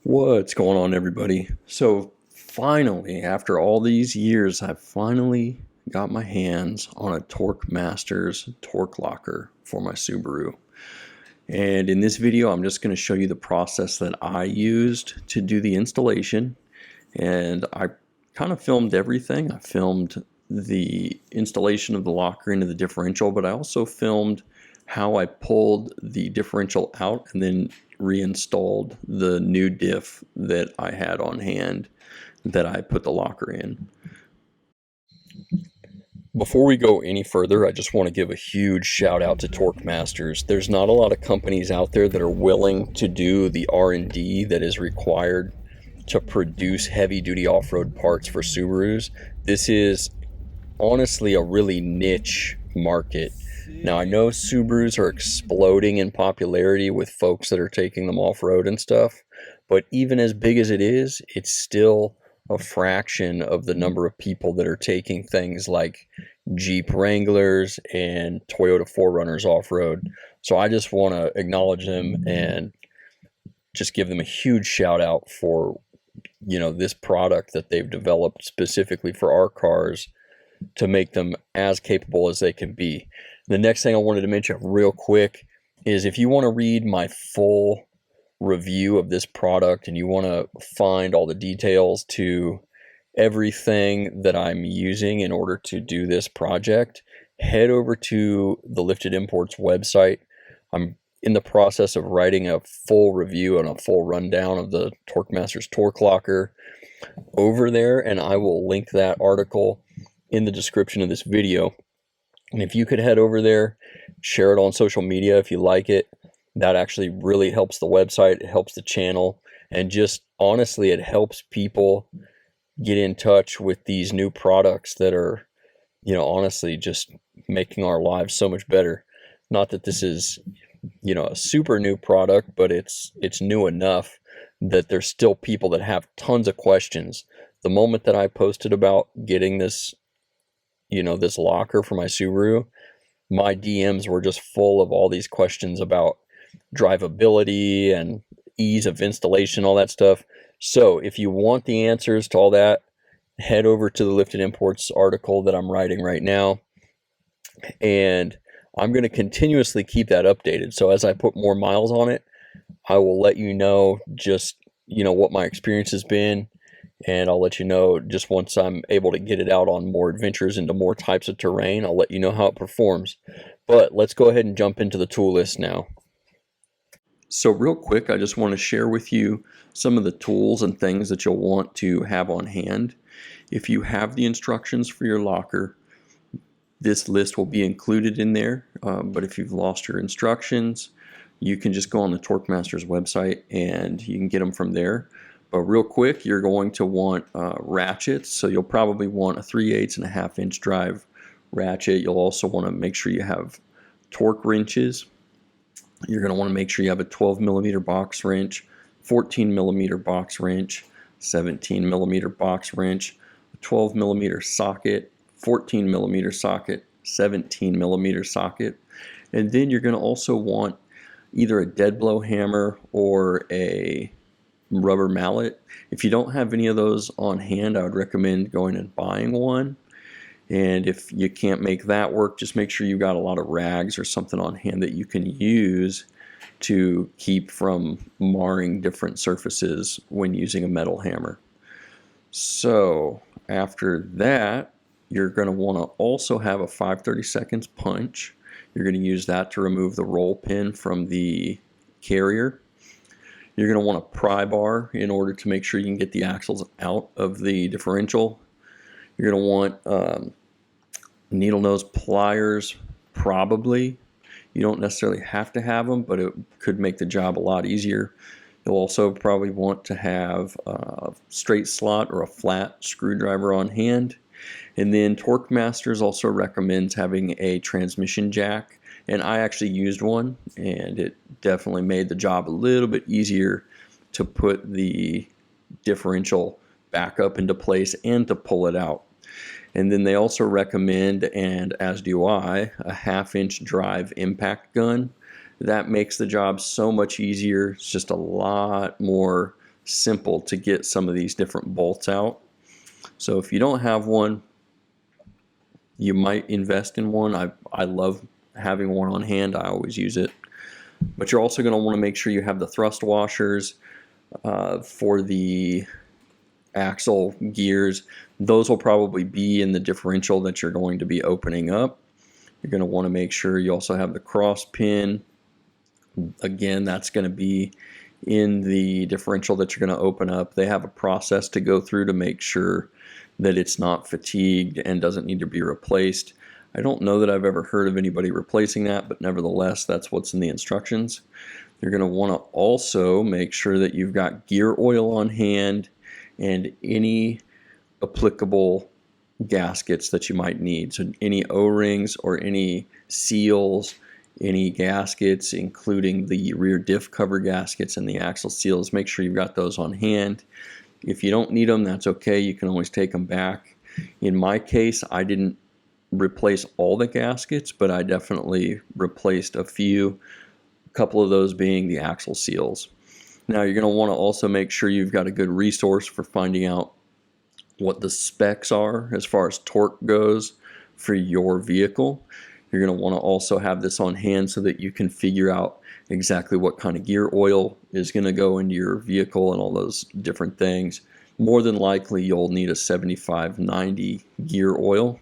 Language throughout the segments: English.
What's going on, everybody? So finally, after all these years, I finally got my hands on a Torq Masters torque locker for my Subaru. And in this video, I'm just going to show you the process that I used to do the installation. And I kind of filmed everything. I filmed the installation of the locker into the differential, but I also filmed how I pulled the differential out and then reinstalled the new diff that I had on hand that I put the locker in. Before we go any further, I just want to give a huge shout out to Torq Masters. There's not a lot of companies out there that are willing to do the R&D that is required to produce heavy-duty off-road parts for Subarus. This is honestly a really niche market. Now, I know Subarus are exploding in popularity with folks that are taking them off-road and stuff, but even as big as it is, it's still a fraction of the number of people that are taking things like Jeep Wranglers and Toyota 4Runners off-road. So I just want to acknowledge them and just give them a huge shout out for, this product that they've developed specifically for our cars to make them as capable as they can be. The next thing I wanted to mention real quick is if you want to read my full review of this product and you want to find all the details to everything that I'm using in order to do this project, head over to the Lifted Imports website. I'm in the process of writing a full review and a full rundown of the Torq Masters torque locker over there, and I will link that article in the description of this video. And if you could head over there, share it on social media if you like it, that actually really helps the website, it helps the channel, and just honestly, it helps people get in touch with these new products that are, honestly just making our lives so much better. Not that this is, a super new product, but it's new enough that there's still people that have tons of questions. The moment that I posted about getting this, this locker for my Subaru, my DMs were just full of all these questions about drivability and ease of installation, all that stuff. So if you want the answers to all that, head over to the Lifted Imports article that I'm writing right now, and I'm going to continuously keep that updated. So as I put more miles on it, I will let you know just, what my experience has been, and I'll let you know just once I'm able to get it out on more adventures into more types of terrain, I'll let you know how it performs. But let's go ahead and jump into the tool list now. So real quick, I just want to share with you some of the tools and things that you'll want to have on hand. If you have the instructions for your locker, this list will be included in there, but if you've lost your instructions, you can just go on the Torq Masters website and you can get them from there. But real quick, you're going to want ratchets, so you'll probably want a 3/8 and a 1/2 inch drive ratchet. You'll also want to make sure you have torque wrenches. You're going to want to make sure you have a 12mm box wrench, 14mm box wrench, 17mm box wrench, a 12mm socket, 14mm socket, 17mm socket, and then you're going to also want either a dead blow hammer or a rubber mallet. If you don't have any of those on hand, I would recommend going and buying one. And if you can't make that work, just make sure you've got a lot of rags or something on hand that you can use to keep from marring different surfaces when using a metal hammer. So after that, you're going to want to also have a 5/32 punch. You're going to use that to remove the roll pin from the carrier. You're going to want a pry bar in order to make sure you can get the axles out of the differential. You're going to want needle nose pliers, probably. You don't necessarily have to have them, but it could make the job a lot easier. You'll also probably want to have a straight slot or a flat screwdriver on hand. And then Torq Masters also recommends having a transmission jack, and I actually used one, and it definitely made the job a little bit easier to put the differential back up into place and to pull it out. And then they also recommend, and as do I, a 1/2 inch drive impact gun. That makes the job so much easier. It's just a lot more simple to get some of these different bolts out. So if you don't have one, you might invest in one. I love having one on hand. I always use it. But you're also going to want to make sure you have the thrust washers for the axle gears. Those will probably be in the differential that you're going to be opening up. You're going to want to make sure you also have the cross pin. Again, that's going to be in the differential that you're going to open up. They have a process to go through to make sure that it's not fatigued and doesn't need to be replaced. I don't know that I've ever heard of anybody replacing that, but nevertheless, that's what's in the instructions. You're going to want to also make sure that you've got gear oil on hand and any applicable gaskets that you might need. So any O-rings or any seals, any gaskets, including the rear diff cover gaskets and the axle seals, make sure you've got those on hand. If you don't need them, that's okay. You can always take them back. In my case, I didn't replace all the gaskets, but I definitely replaced a few, a couple of those being the axle seals. Now you're going to want to also make sure you've got a good resource for finding out what the specs are as far as torque goes for your vehicle. You're going to want to also have this on hand so that you can figure out exactly what kind of gear oil is going to go into your vehicle and all those different things. More than likely you'll need a 75-90 gear oil.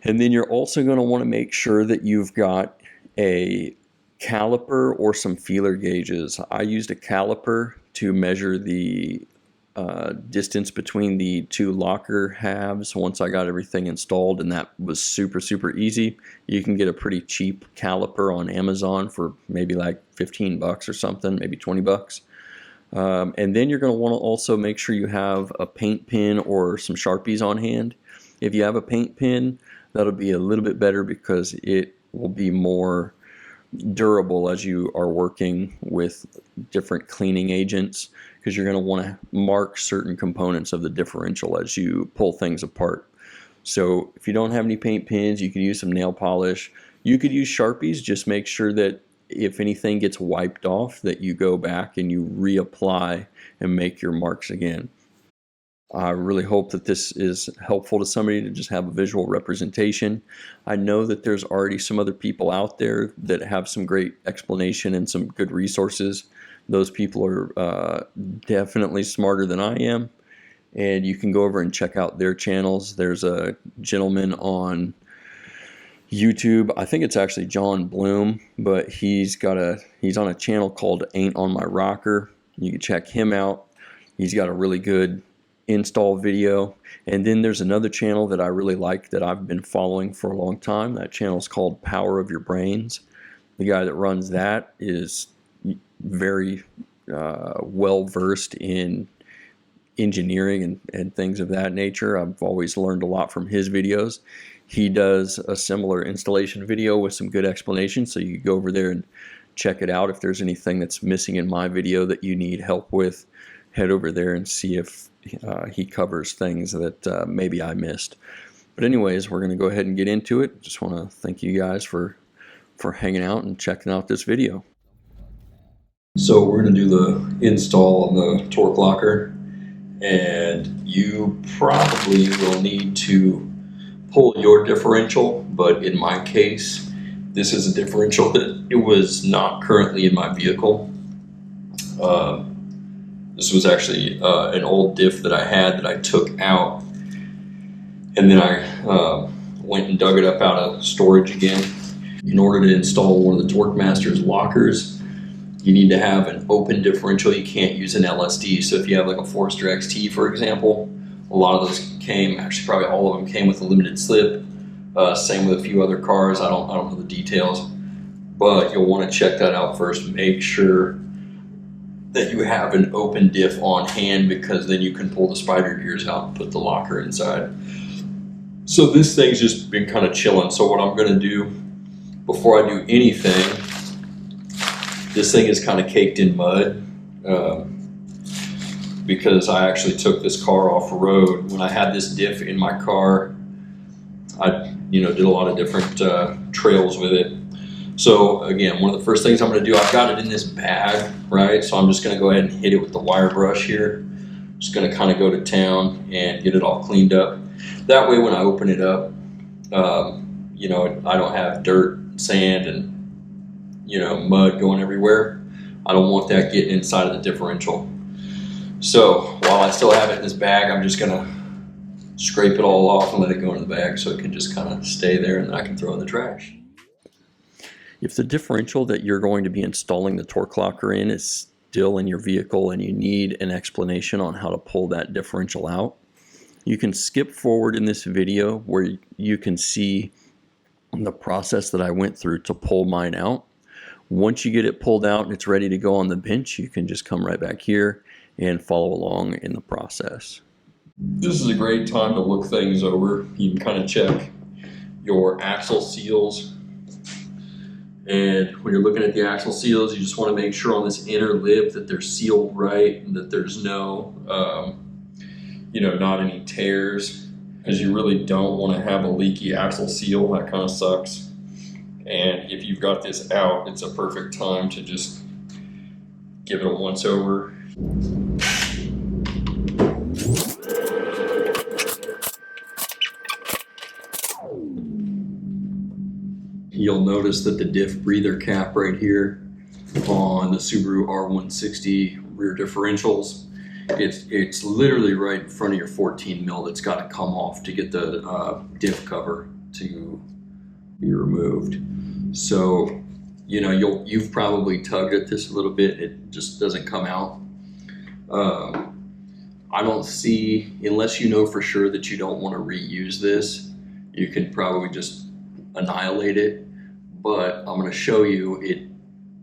And then you're also going to want to make sure that you've got a caliper or some feeler gauges. I used a caliper to measure the distance between the two locker halves once I got everything installed, and that was super easy. You can get a pretty cheap caliper on Amazon for maybe like 15 bucks or something, maybe 20 bucks. And then you're going to want to also make sure you have a paint pen or some Sharpies on hand. If you have a paint pen, that'll be a little bit better because it will be more durable as you are working with different cleaning agents, because you're going to want to mark certain components of the differential as you pull things apart. So if you don't have any paint pens, you can use some nail polish. You could use Sharpies. Just make sure that if anything gets wiped off, that you go back and you reapply and make your marks again. I really hope that this is helpful to somebody to just have a visual representation. I know that there's already some other people out there that have some great explanation and some good resources. Those people are definitely smarter than I am, and you can go over and check out their channels. There's a gentleman on YouTube, I think it's actually John Bloom, but he's on a channel called Ain't on My Rocker. You can check him out. He's got a really good install video. And then there's another channel that I really like that I've been following for a long time. That channel is called Power of Your Brains. The guy that runs that is very well versed in engineering and things of that nature. I've always learned a lot from his videos. He does a similar installation video with some good explanations, so you can go over there and check it out. If there's anything that's missing in my video that you need help with, head over there and see if he covers things that maybe I missed. But anyways, we're going to go ahead and get into it. Just want to thank you guys for hanging out and checking out this video. So we're going to do the install on the Torq locker, and you probably will need to pull your differential, but in my case, this is a differential that it was not currently in my vehicle. This was actually an old diff that I had that I took out, and then I went and dug it up out of storage again. In order to install one of the Torq Masters lockers, you need to have an open differential. You can't use an LSD. So if you have like a Forester XT, for example, a lot of those came, actually probably all of them came with a limited slip. Same with a few other cars. I don't know the details, but you'll want to check that out first. Make sure that you have an open diff on hand, because then you can pull the spider gears out and put the locker inside. So this thing's just been kind of chilling. So what I'm going to do before I do anything, this thing is kind of caked in mud because I actually took this car off the road. When I had this diff in my car, I did a lot of different trails with it. So again, one of the first things I'm going to do, I've got it in this bag, right? So I'm just going to go ahead and hit it with the wire brush here. Just going to kind of go to town and get it all cleaned up. That way when I open it up, you know, I don't have dirt, sand, and, you know, mud going everywhere. I don't want that getting inside of the differential. So while I still have it in this bag, I'm just going to scrape it all off and let it go in the bag so it can just kind of stay there, and then I can throw it in the trash. If the differential that you're going to be installing the torque locker in is still in your vehicle and you need an explanation on how to pull that differential out, you can skip forward in this video where you can see the process that I went through to pull mine out. Once you get it pulled out and it's ready to go on the bench, you can just come right back here and follow along in the process. This is a great time to look things over. You can kind of check your axle seals. And when you're looking at the axle seals, you just want to make sure on this inner lip that they're sealed right and that there's no, you know, not any tears, because you really don't want to have a leaky axle seal. That kind of sucks. And if you've got this out, it's a perfect time to just give it a once over. You'll notice that the diff breather cap right here on the Subaru R160 rear differentials, it's literally right in front of your 14 mil that's got to come off to get the diff cover to be removed. So, you know, you've probably tugged at this a little bit. It just doesn't come out. I don't see, unless you know for sure that you don't want to reuse this, you can probably just annihilate it. But I'm going to show you it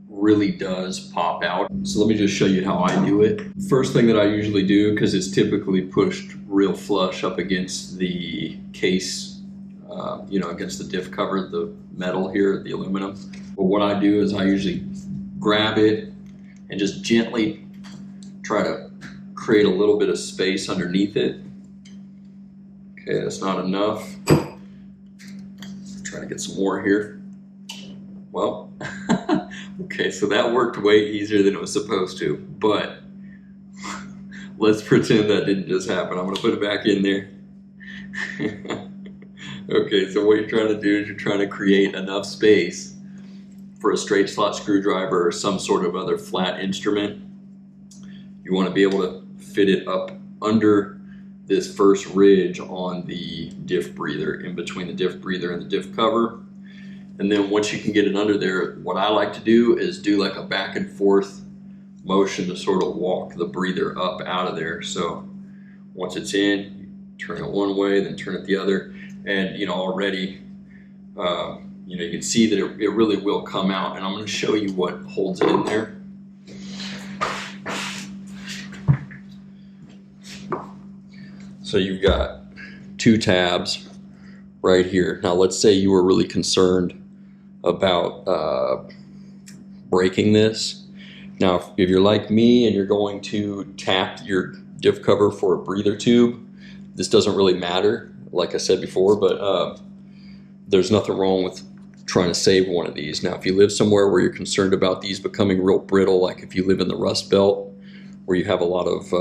really does pop out. So let me just show you how I do it. First thing that I usually do, because it's typically pushed real flush up against the case, you know, against the diff cover, the metal here, the aluminum. But what I do is I usually grab it and just gently try to create a little bit of space underneath it. Okay, that's not enough. Try to get some more here. Well, okay, so that worked way easier than it was supposed to, but let's pretend that didn't just happen. I'm gonna put it back in there. Okay, so what you're trying to do is you're trying to create enough space for a straight slot screwdriver or some sort of other flat instrument. You want to be able to fit it up under this first ridge on the diff breather, in between the diff breather and the diff cover. And then once you can get it under there, what I like to do is do like a back and forth motion to sort of walk the breather up out of there. So once it's in, you turn it one way, then turn it the other. And, you know, already, you know, you can see that it really will come out. And I'm going to show you what holds it in there. So you've got two tabs right here. Now let's say you were really concerned about breaking this. Now if you're like me and you're going to tap your diff cover for a breather tube, this doesn't really matter, like I said before, but there's nothing wrong with trying to save one of these. Now if you live somewhere where you're concerned about these becoming real brittle, like if you live in the Rust Belt where you have a lot of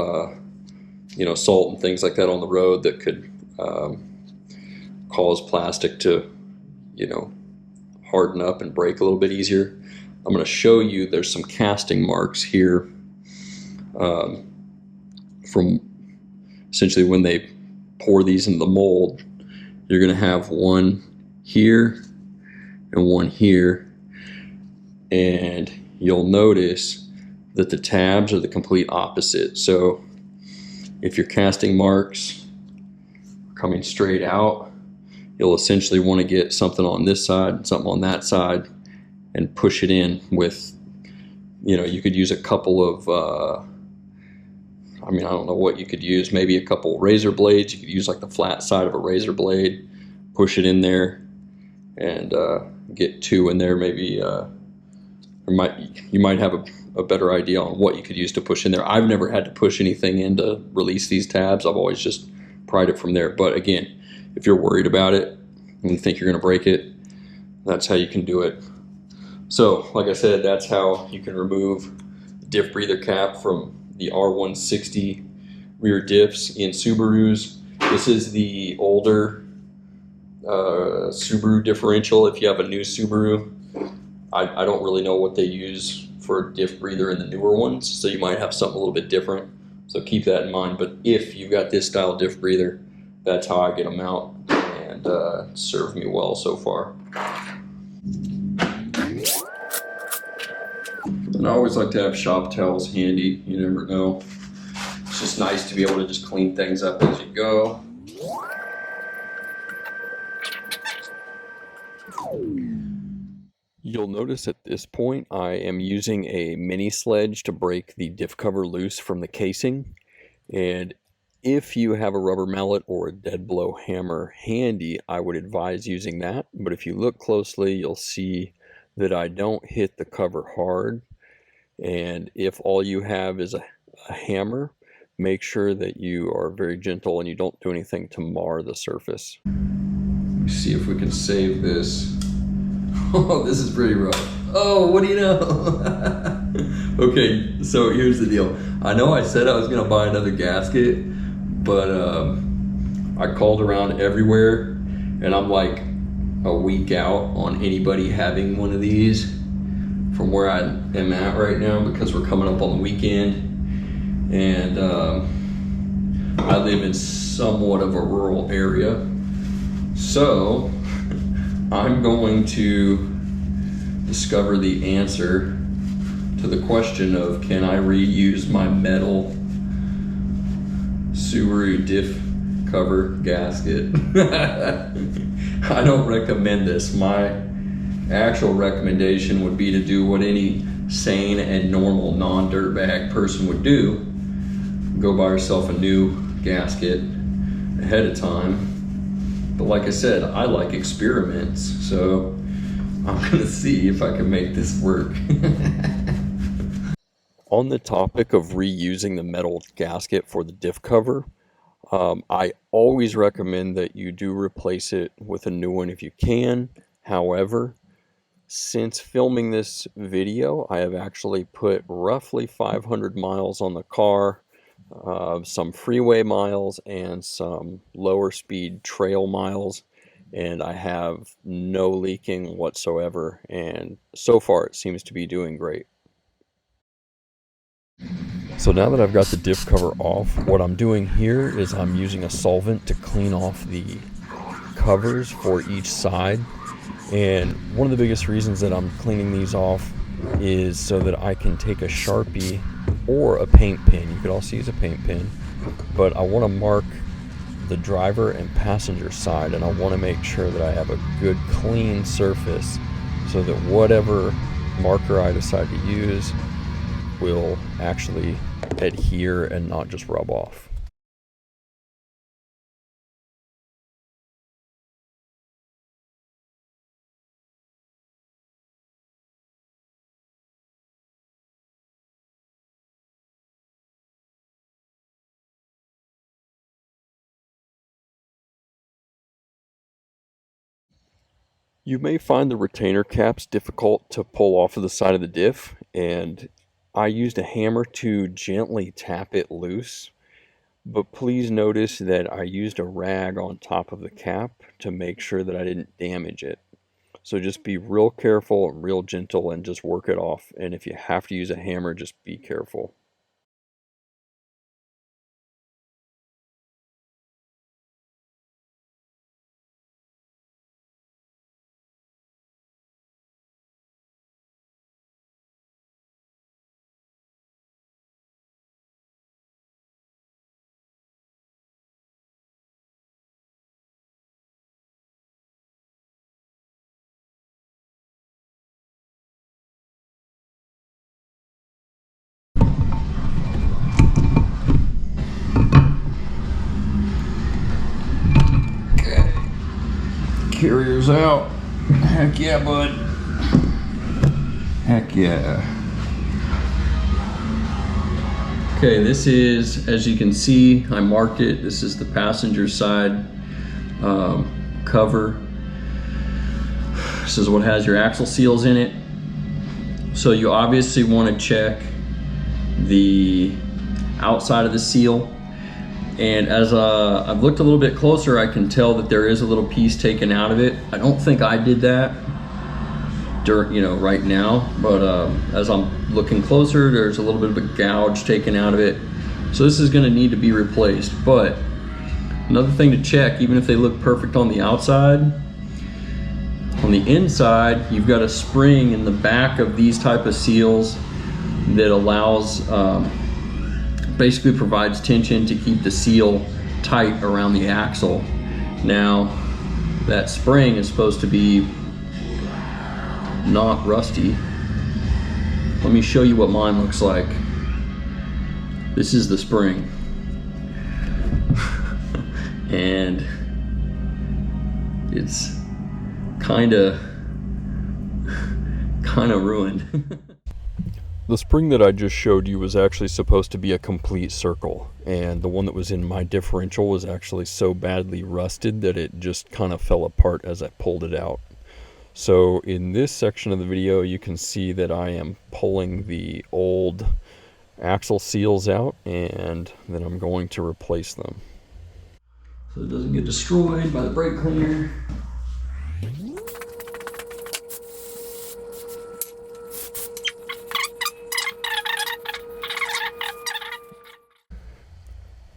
you know, salt and things like that on the road that could cause plastic to, you know, harden up and break a little bit easier. I'm going to show you there's some casting marks here from essentially when they pour these in the mold. You're going to have one here and one here, and you'll notice that the tabs are the complete opposite. So if your casting marks are coming straight out, you'll essentially want to get something on this side, something on that side, and push it in with, you know, you could use a couple of, I mean, I don't know what you could use, maybe a couple razor blades. You could use like the flat side of a razor blade, push it in there, and get two in there. Maybe you might have a better idea on what you could use to push in there. I've never had to push anything in to release these tabs. I've always just pried it from there. But again, if you're worried about it and you think you're going to break it, that's how you can do it. So, like I said, that's how you can remove the diff breather cap from the R160 rear diffs in Subarus. This is the older Subaru differential. If you have a new Subaru, I don't really know what they use for a diff breather in the newer ones, so you might have something a little bit different. So keep that in mind. But if you've got this style diff breather, that's how I get them out, and served me well so far. And I always like to have shop towels handy. You never know. It's just nice to be able to just clean things up as you go. You'll notice at this point I am using a mini sledge to break the diff cover loose from the casing. And if you have a rubber mallet or a dead blow hammer handy, I would advise using that. But if you look closely, you'll see that I don't hit the cover hard. And if all you have is a hammer, make sure that you are very gentle and you don't do anything to mar the surface. Let me see if we can save this. Oh, this is pretty rough. Oh, what do you know? Okay, so here's the deal. I know I said I was gonna buy another gasket, but I called around everywhere and I'm like a week out on anybody having one of these from where I am at right now, because we're coming up on the weekend, and I live in somewhat of a rural area. So I'm going to discover the answer to the question of, can I reuse my metal Subaru diff cover gasket? I don't recommend this. My actual recommendation would be to do what any sane and normal non-dirtbag person would do. Go buy yourself a new gasket ahead of time. But like I said, I like experiments, so I'm gonna see if I can make this work. On the topic of reusing the metal gasket for the diff cover, I always recommend that you do replace it with a new one if you can. However, since filming this video, I have actually put roughly 500 miles on the car, some freeway miles and some lower speed trail miles, and I have no leaking whatsoever, and so far it seems to be doing great. So now that I've got the diff cover off, what I'm doing here is I'm using a solvent to clean off the covers for each side. And one of the biggest reasons that I'm cleaning these off is so that I can take a Sharpie or a paint pen. You could also use a paint pen, but I want to mark the driver and passenger side, and I want to make sure that I have a good clean surface so that whatever marker I decide to use will actually adhere and not just rub off. You may find the retainer caps difficult to pull off of the side of the diff, and I used a hammer to gently tap it loose, but please notice that I used a rag on top of the cap to make sure that I didn't damage it. So just be real careful and real gentle and just work it off, and if you have to use a hammer, just be careful. Carrier's out. Heck yeah, bud. Heck yeah. Okay, this is, as you can see, I marked it. This is the passenger side cover. This is what has your axle seals in it. So you obviously want to check the outside of the seal. And as I've looked a little bit closer, I can tell that there is a little piece taken out of it. I don't think I did that right now, but as I'm looking closer, there's a little bit of a gouge taken out of it. So this is going to need to be replaced. But another thing to check, even if they look perfect on the outside, on the inside, you've got a spring in the back of these type of seals that allows, basically provides tension to keep the seal tight around the axle. Now, that spring is supposed to be not rusty. Let me show you what mine looks like. This is the spring. And it's kind of ruined. The spring that I just showed you was actually supposed to be a complete circle, and the one that was in my differential was actually so badly rusted that it just kind of fell apart as I pulled it out. So in this section of the video, you can see that I am pulling the old axle seals out, and then I'm going to replace them. So it doesn't get destroyed by the brake cleaner.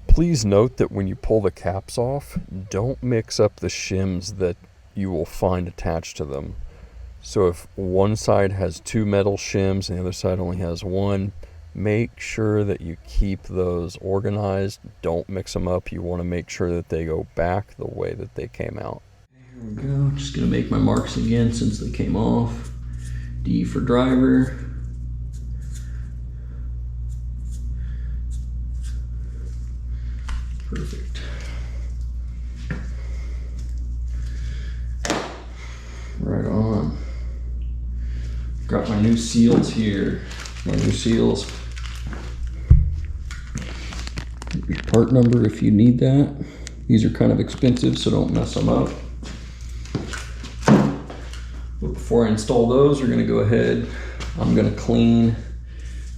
Please note that when you pull the caps off, don't mix up the shims that you will find attached to them. So if one side has 2 metal shims and the other side only has 1, make sure that you keep those organized. Don't mix them up. You want to make sure that they go back the way that they came out. Here we go. Just going to make my marks again since they came off. D for driver. Perfect. Right on. Got my new seals here. My new seals. Your part number if you need that. These are kind of expensive, so don't mess them up. But before I install those, we're going to go ahead. I'm going to clean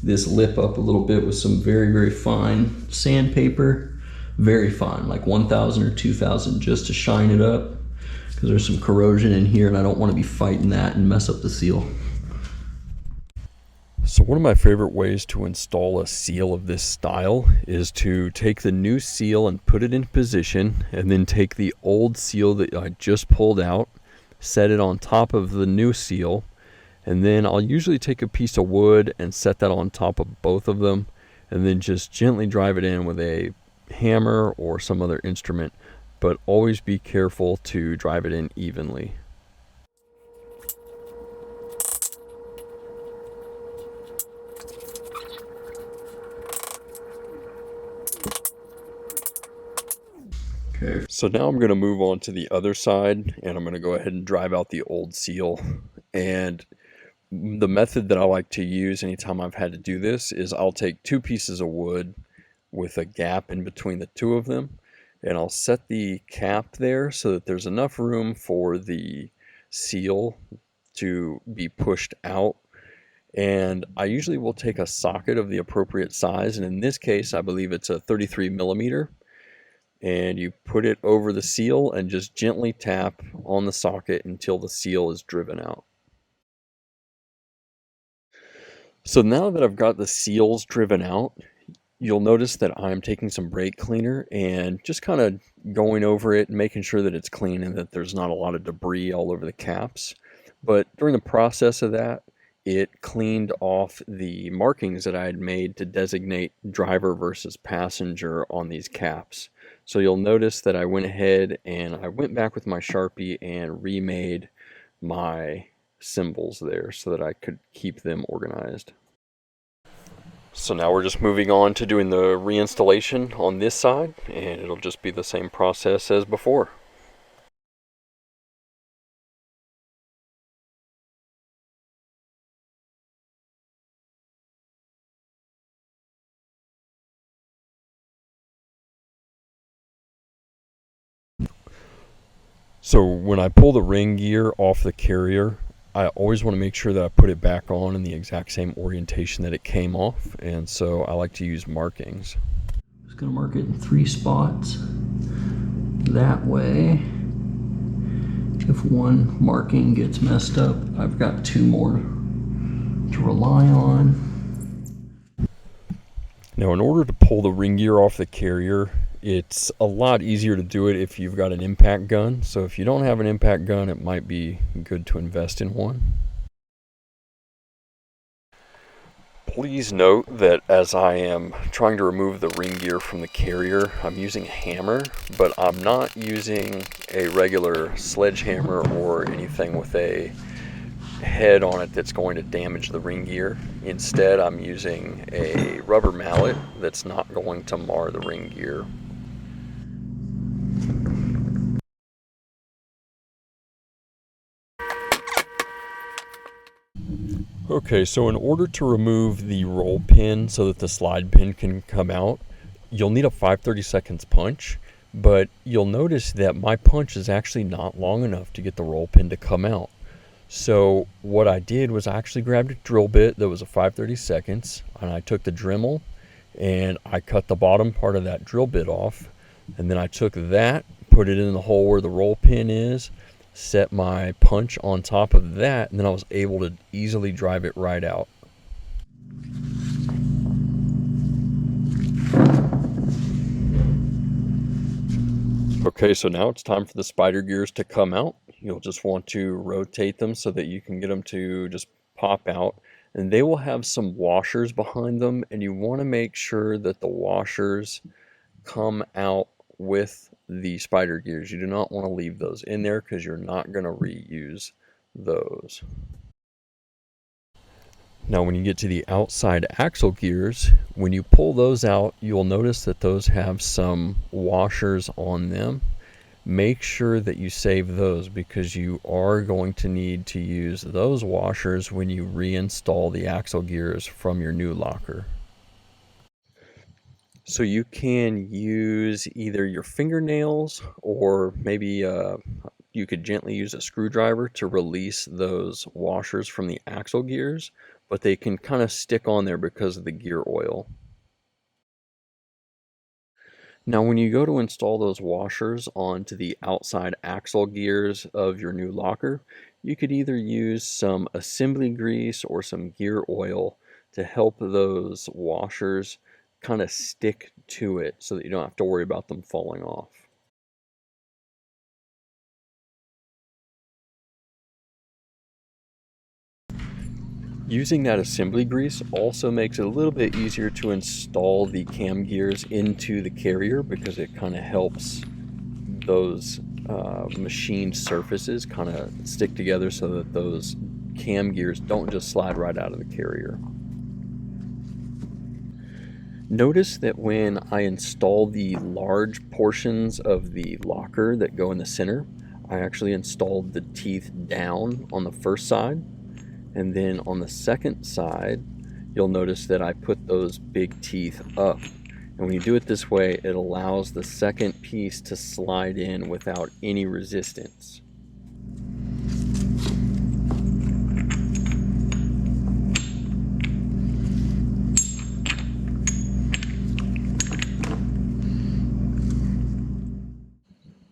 this lip up a little bit with some very, very fine sandpaper. Very fine, like 1,000 or 2,000, just to shine it up, because there's some corrosion in here and I don't want to be fighting that and mess up the seal. So one of my favorite ways to install a seal of this style is to take the new seal and put it in position, and then take the old seal that I just pulled out, set it on top of the new seal, and then I'll usually take a piece of wood and set that on top of both of them, and then just gently drive it in with a hammer or some other instrument, but always be careful to drive it in evenly. Okay, so now I'm going to move on to the other side, and I'm going to go ahead and drive out the old seal. And the method that I like to use anytime I've had to do this is I'll take 2 pieces of wood with a gap in between the 2 of them, and I'll set the cap there so that there's enough room for the seal to be pushed out. And I usually will take a socket of the appropriate size, and in this case I believe it's a 33 millimeter, and you put it over the seal and just gently tap on the socket until the seal is driven out. So now that I've got the seals driven out, you'll notice that I'm taking some brake cleaner and just kind of going over it and making sure that it's clean and that there's not a lot of debris all over the caps. But during the process of that, it cleaned off the markings that I had made to designate driver versus passenger on these caps. So you'll notice that I went ahead and I went back with my Sharpie and remade my symbols there so that I could keep them organized. So now we're just moving on to doing the reinstallation on this side, and it'll just be the same process as before. So when I pull the ring gear off the carrier, I always want to make sure that I put it back on in the exact same orientation that it came off, and so I like to use markings. Just going to mark it in 3 spots. That way, if one marking gets messed up, I've got 2 more to rely on. Now, in order to pull the ring gear off the carrier, it's a lot easier to do it if you've got an impact gun. So if you don't have an impact gun, it might be good to invest in one. Please note that as I am trying to remove the ring gear from the carrier, I'm using a hammer, but I'm not using a regular sledgehammer or anything with a head on it that's going to damage the ring gear. Instead, I'm using a rubber mallet that's not going to mar the ring gear. Okay, so in order to remove the roll pin so that the slide pin can come out, you'll need a 5/32 punch, but you'll notice that my punch is actually not long enough to get the roll pin to come out. So what I did was I actually grabbed a drill bit that was a 5/32, and I took the Dremel and I cut the bottom part of that drill bit off, and then I took that, put it in the hole where the roll pin is, set my punch on top of that, and then I was able to easily drive it right out. Okay, so now it's time for the spider gears to come out. You'll just want to rotate them so that you can get them to just pop out. And they will have some washers behind them, and you want to make sure that the washers come out with the spider gears. You do not want to leave those in there because you're not going to reuse those. Now when you get to the outside axle gears, when you pull those out, you'll notice that those have some washers on them. Make sure that you save those because you are going to need to use those washers when you reinstall the axle gears from your new locker. So you can use either your fingernails or maybe you could gently use a screwdriver to release those washers from the axle gears, but they can kind of stick on there because of the gear oil. Now, when you go to install those washers onto the outside axle gears of your new locker, you could either use some assembly grease or some gear oil to help those washers kind of stick to it so that you don't have to worry about them falling off. Using that assembly grease also makes it a little bit easier to install the cam gears into the carrier because it kind of helps those machined surfaces kind of stick together so that those cam gears don't just slide right out of the carrier. Notice that when I install the large portions of the locker that go in the center, I actually installed the teeth down on the first side, and then on the second side you'll notice that I put those big teeth up. And when you do it this way, it allows the second piece to slide in without any resistance.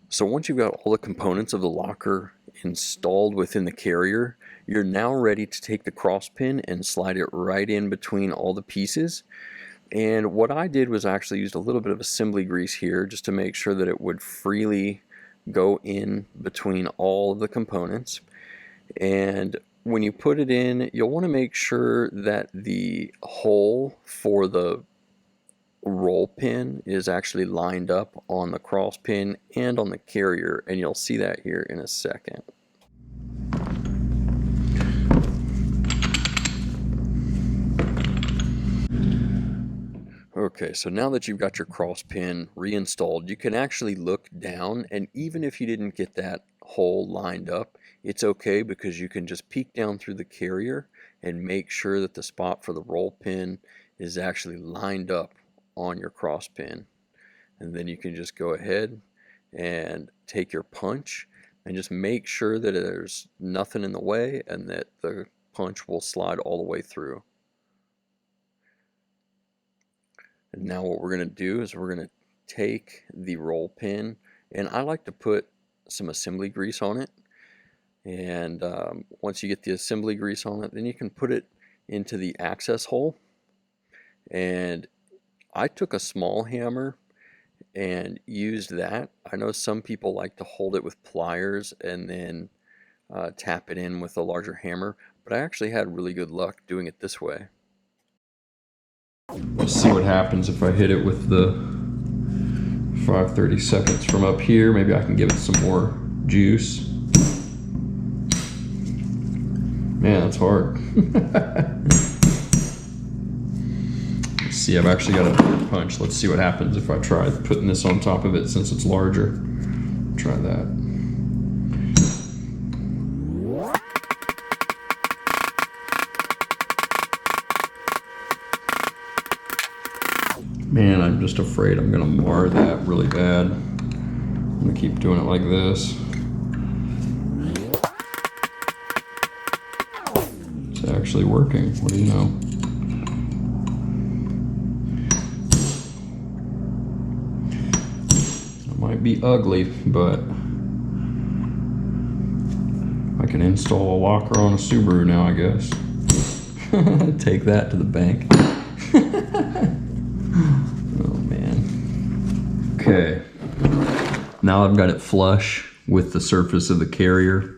So once you've got all the components of the locker installed within the carrier, you're now ready to take the cross pin and slide it right in between all the pieces. And what I did was actually used a little bit of assembly grease here just to make sure that it would freely go in between all of the components. And when you put it in, you'll want to make sure that the hole for the roll pin is actually lined up on the cross pin and on the carrier, and you'll see that here in a second. Okay, so now that you've got your cross pin reinstalled, you can actually look down, and even if you didn't get that hole lined up, it's okay because you can just peek down through the carrier and make sure that the spot for the roll pin is actually lined up on your cross pin. And then you can just go ahead and take your punch and just make sure that there's nothing in the way and that the punch will slide all the way through. And now what we're going to do is we're going to take the roll pin, and I like to put some assembly grease on it. And once you get the assembly grease on it, then you can put it into the access hole. And I took a small hammer and used that. I know some people like to hold it with pliers and then tap it in with a larger hammer, but I actually had really good luck doing it this way. Let's see what happens if I hit it with the 5/32 from up here. Maybe I can give it some more juice. Man, that's hard. Let's see, I've actually got a bigger punch. Let's see what happens if I try putting this on top of it since it's larger. Try that. Man, I'm just afraid I'm gonna mar that really bad. I'm gonna keep doing it like this. It's actually working. What do you know? It might be ugly, but I can install a locker on a Subaru now, I guess. Take that to the bank. Oh man. Okay. Now I've got it flush with the surface of the carrier.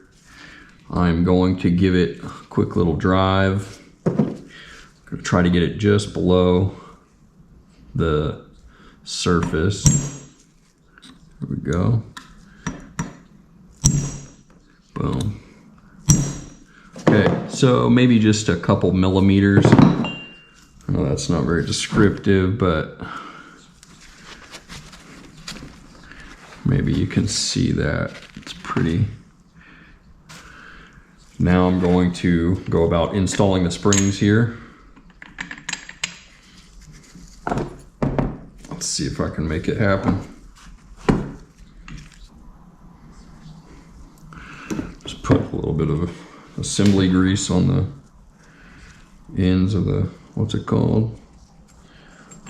I'm going to give it a quick little drive. I'm going to try to get it just below the surface. There we go. Boom. Okay, so maybe just a couple millimeters. I know that's not very descriptive, but maybe you can see that. It's pretty. Now I'm going to go about installing the springs here. Let's see if I can make it happen. Just put a little bit of assembly grease on the ends of the, what's it called?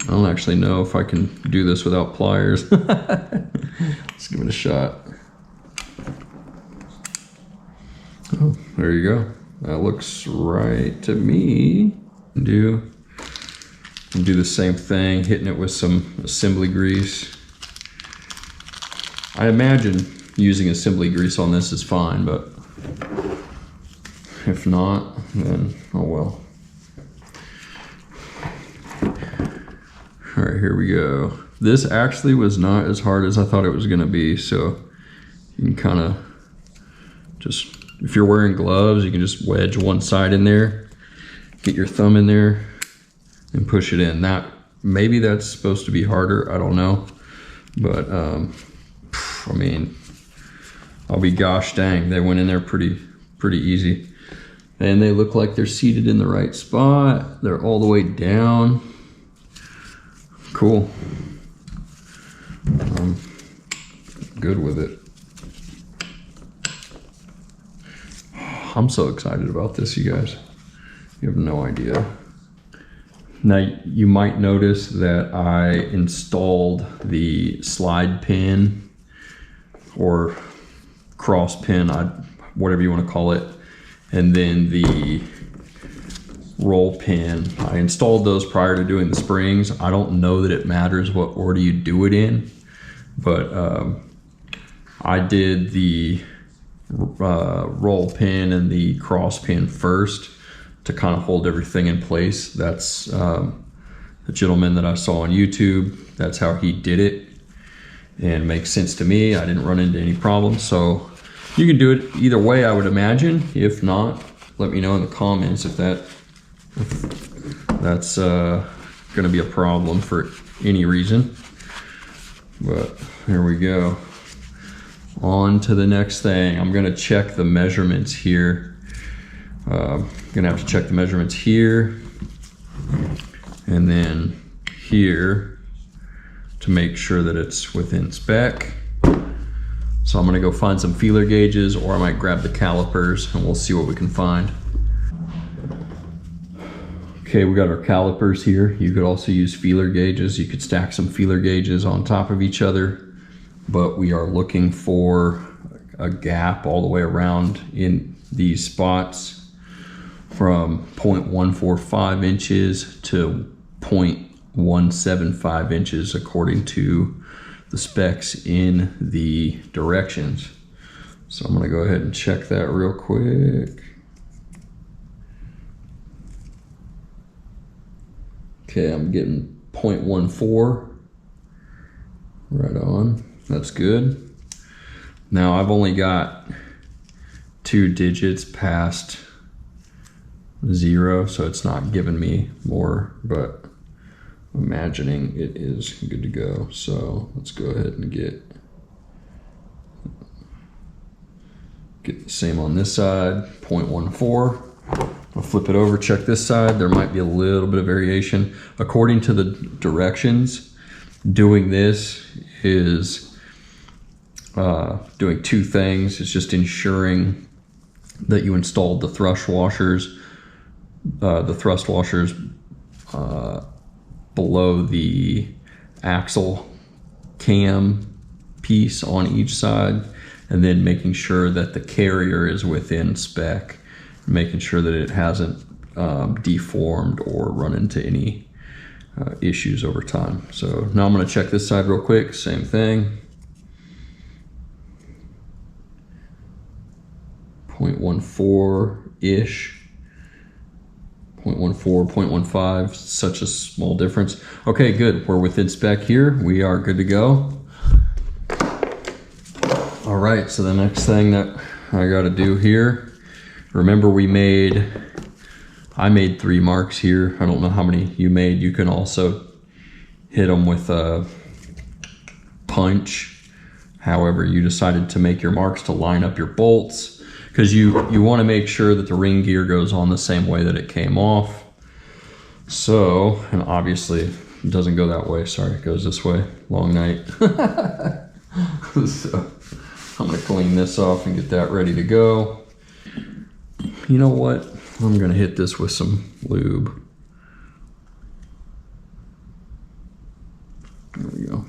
I don't actually know if I can do this without pliers. Let's give it a shot. Oh, there you go. That looks right to me. Do the same thing, hitting it with some assembly grease. I imagine using assembly grease on this is fine, but if not, then oh well. All right, here we go. This actually was not as hard as I thought it was gonna be, so you can kind of just, if you're wearing gloves, you can just wedge one side in there, get your thumb in there, and push it in. Maybe that's supposed to be harder, I don't know. But, I mean, I'll be gosh dang, they went in there pretty easy. And they look like they're seated in the right spot. They're all the way down. Cool. I'm good with it. I'm so excited about this, you guys. You have no idea. Now, you might notice that I installed the slide pin or cross pin, whatever you want to call it, and then the roll pin. I installed those prior to doing the springs. I don't know that it matters what order you do it in, but I did the roll pin and the cross pin first to kind of hold everything in place. That's the gentleman that I saw on YouTube. That's how he did it, and it makes sense to me. I didn't run into any problems, so you can do it either way, I would imagine. If not, let me know in the comments if that's going to be a problem for any reason. But here we go. On to the next thing. I'm going to check the measurements here. I'm going to have to check the measurements here and then here to make sure that it's within spec. So I'm gonna go find some feeler gauges, or I might grab the calipers and we'll see what we can find. Okay, we got our calipers here. You could also use feeler gauges. You could stack some feeler gauges on top of each other, but we are looking for a gap all the way around in these spots from 0.145 inches to 0.175 inches according to the specs in the directions. So I'm gonna go ahead and check that real quick. Okay, I'm getting 0.14, right on, that's good. Now I've only got 2 digits past 0, so it's not giving me more, but I'm imagining it is good to go. So let's go ahead and get the same on this side, 0.14. I'll flip it over, check this side. There might be a little bit of variation. According to the directions, doing this is doing 2 things. It's just ensuring that you installed the thrust washers below the axle cam piece on each side, and then making sure that the carrier is within spec, making sure that it hasn't deformed or run into any issues over time. So now I'm going to check this side real quick, same thing. 0.14-ish. 0.14, 0.15, such a small difference. Okay, good. We're within spec here. We are good to go. All right, so the next thing that I got to do here, remember I made 3 marks here. I don't know how many you made. You can also hit them with a punch. However, you decided to make your marks to line up your bolts, because you want to make sure that the ring gear goes on the same way that it came off. So, and obviously it doesn't go that way. Sorry, it goes this way. Long night. So I'm going to clean this off and get that ready to go. You know what? I'm going to hit this with some lube. There we go.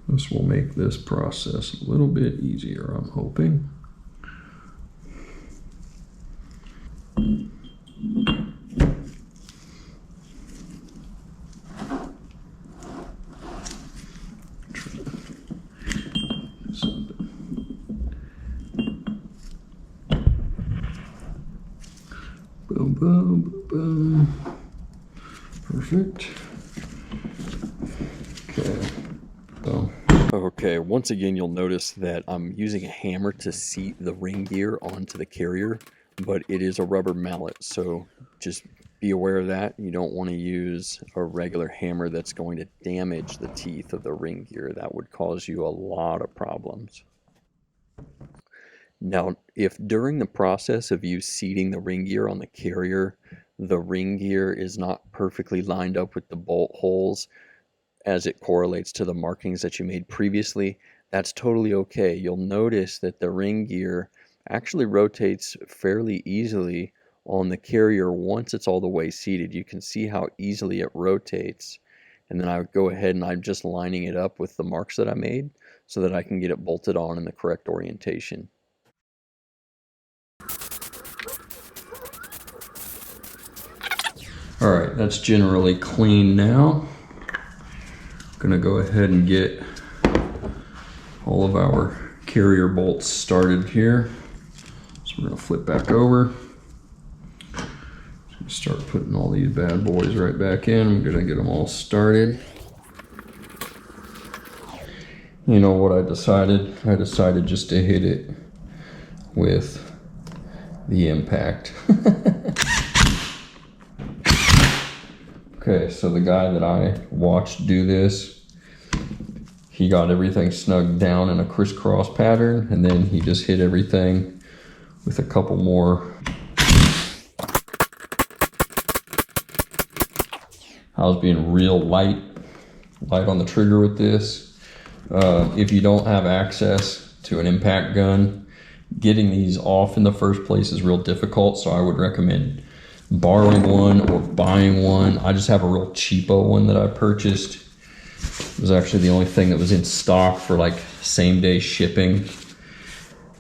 This will make this process a little bit easier, I'm hoping. Boom, boom, boom. Perfect. Okay. So. Okay, once again, you'll notice that I'm using a hammer to seat the ring gear onto the carrier, but it is a rubber mallet, so just be aware of that. You don't want to use a regular hammer that's going to damage the teeth of the ring gear. That would cause you a lot of problems. Now, if during the process of you seating the ring gear on the carrier, the ring gear is not perfectly lined up with the bolt holes as it correlates to the markings that you made previously, that's totally okay. You'll notice that the ring gear actually rotates fairly easily on the carrier once it's all the way seated. You can see how easily it rotates. And then I would go ahead and I'm just lining it up with the marks that I made so that I can get it bolted on in the correct orientation. All right, that's generally clean now. I'm gonna go ahead and get all of our carrier bolts started here. So we're gonna flip back over. Start putting all these bad boys right back in. I'm gonna get them all started. You know what I decided? I decided just to hit it with the impact. Okay, so the guy that I watched do this, he got everything snugged down in a crisscross pattern, and then he just hit everything with a couple more. I was being real light on the trigger with this. If you don't have access to an impact gun, getting these off in the first place is real difficult, so I would recommend borrowing one or buying one. I just have a real cheapo one that I purchased. It was actually the only thing that was in stock for like same day shipping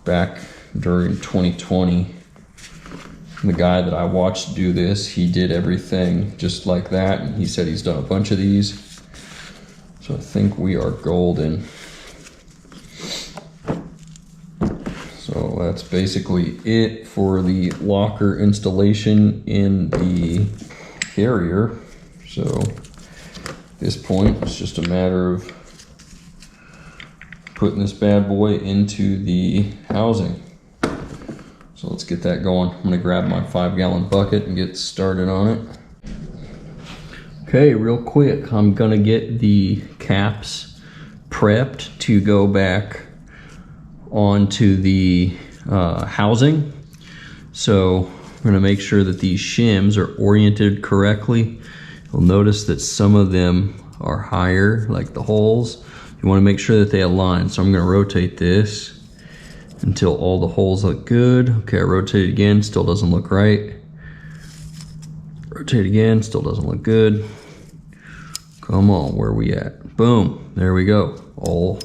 back during 2020. The guy that I watched do this, he did everything just like that, and he said he's done a bunch of these. So I think we are golden. So that's basically it for the locker installation in the carrier. So at this point, it's just a matter of putting this bad boy into the housing. So let's get that going. I'm gonna grab my 5-gallon bucket and get started on it. Okay, real quick, I'm gonna get the caps prepped to go back onto the housing. So I'm going to make sure that these shims are oriented correctly. You'll notice that some of them are higher, like the holes. You want to make sure that they align. So I'm going to rotate this until all the holes look good. Okay, I rotate it again, still doesn't look right. Rotate again, still doesn't look good. Come on, where are we at? Boom, there we go. All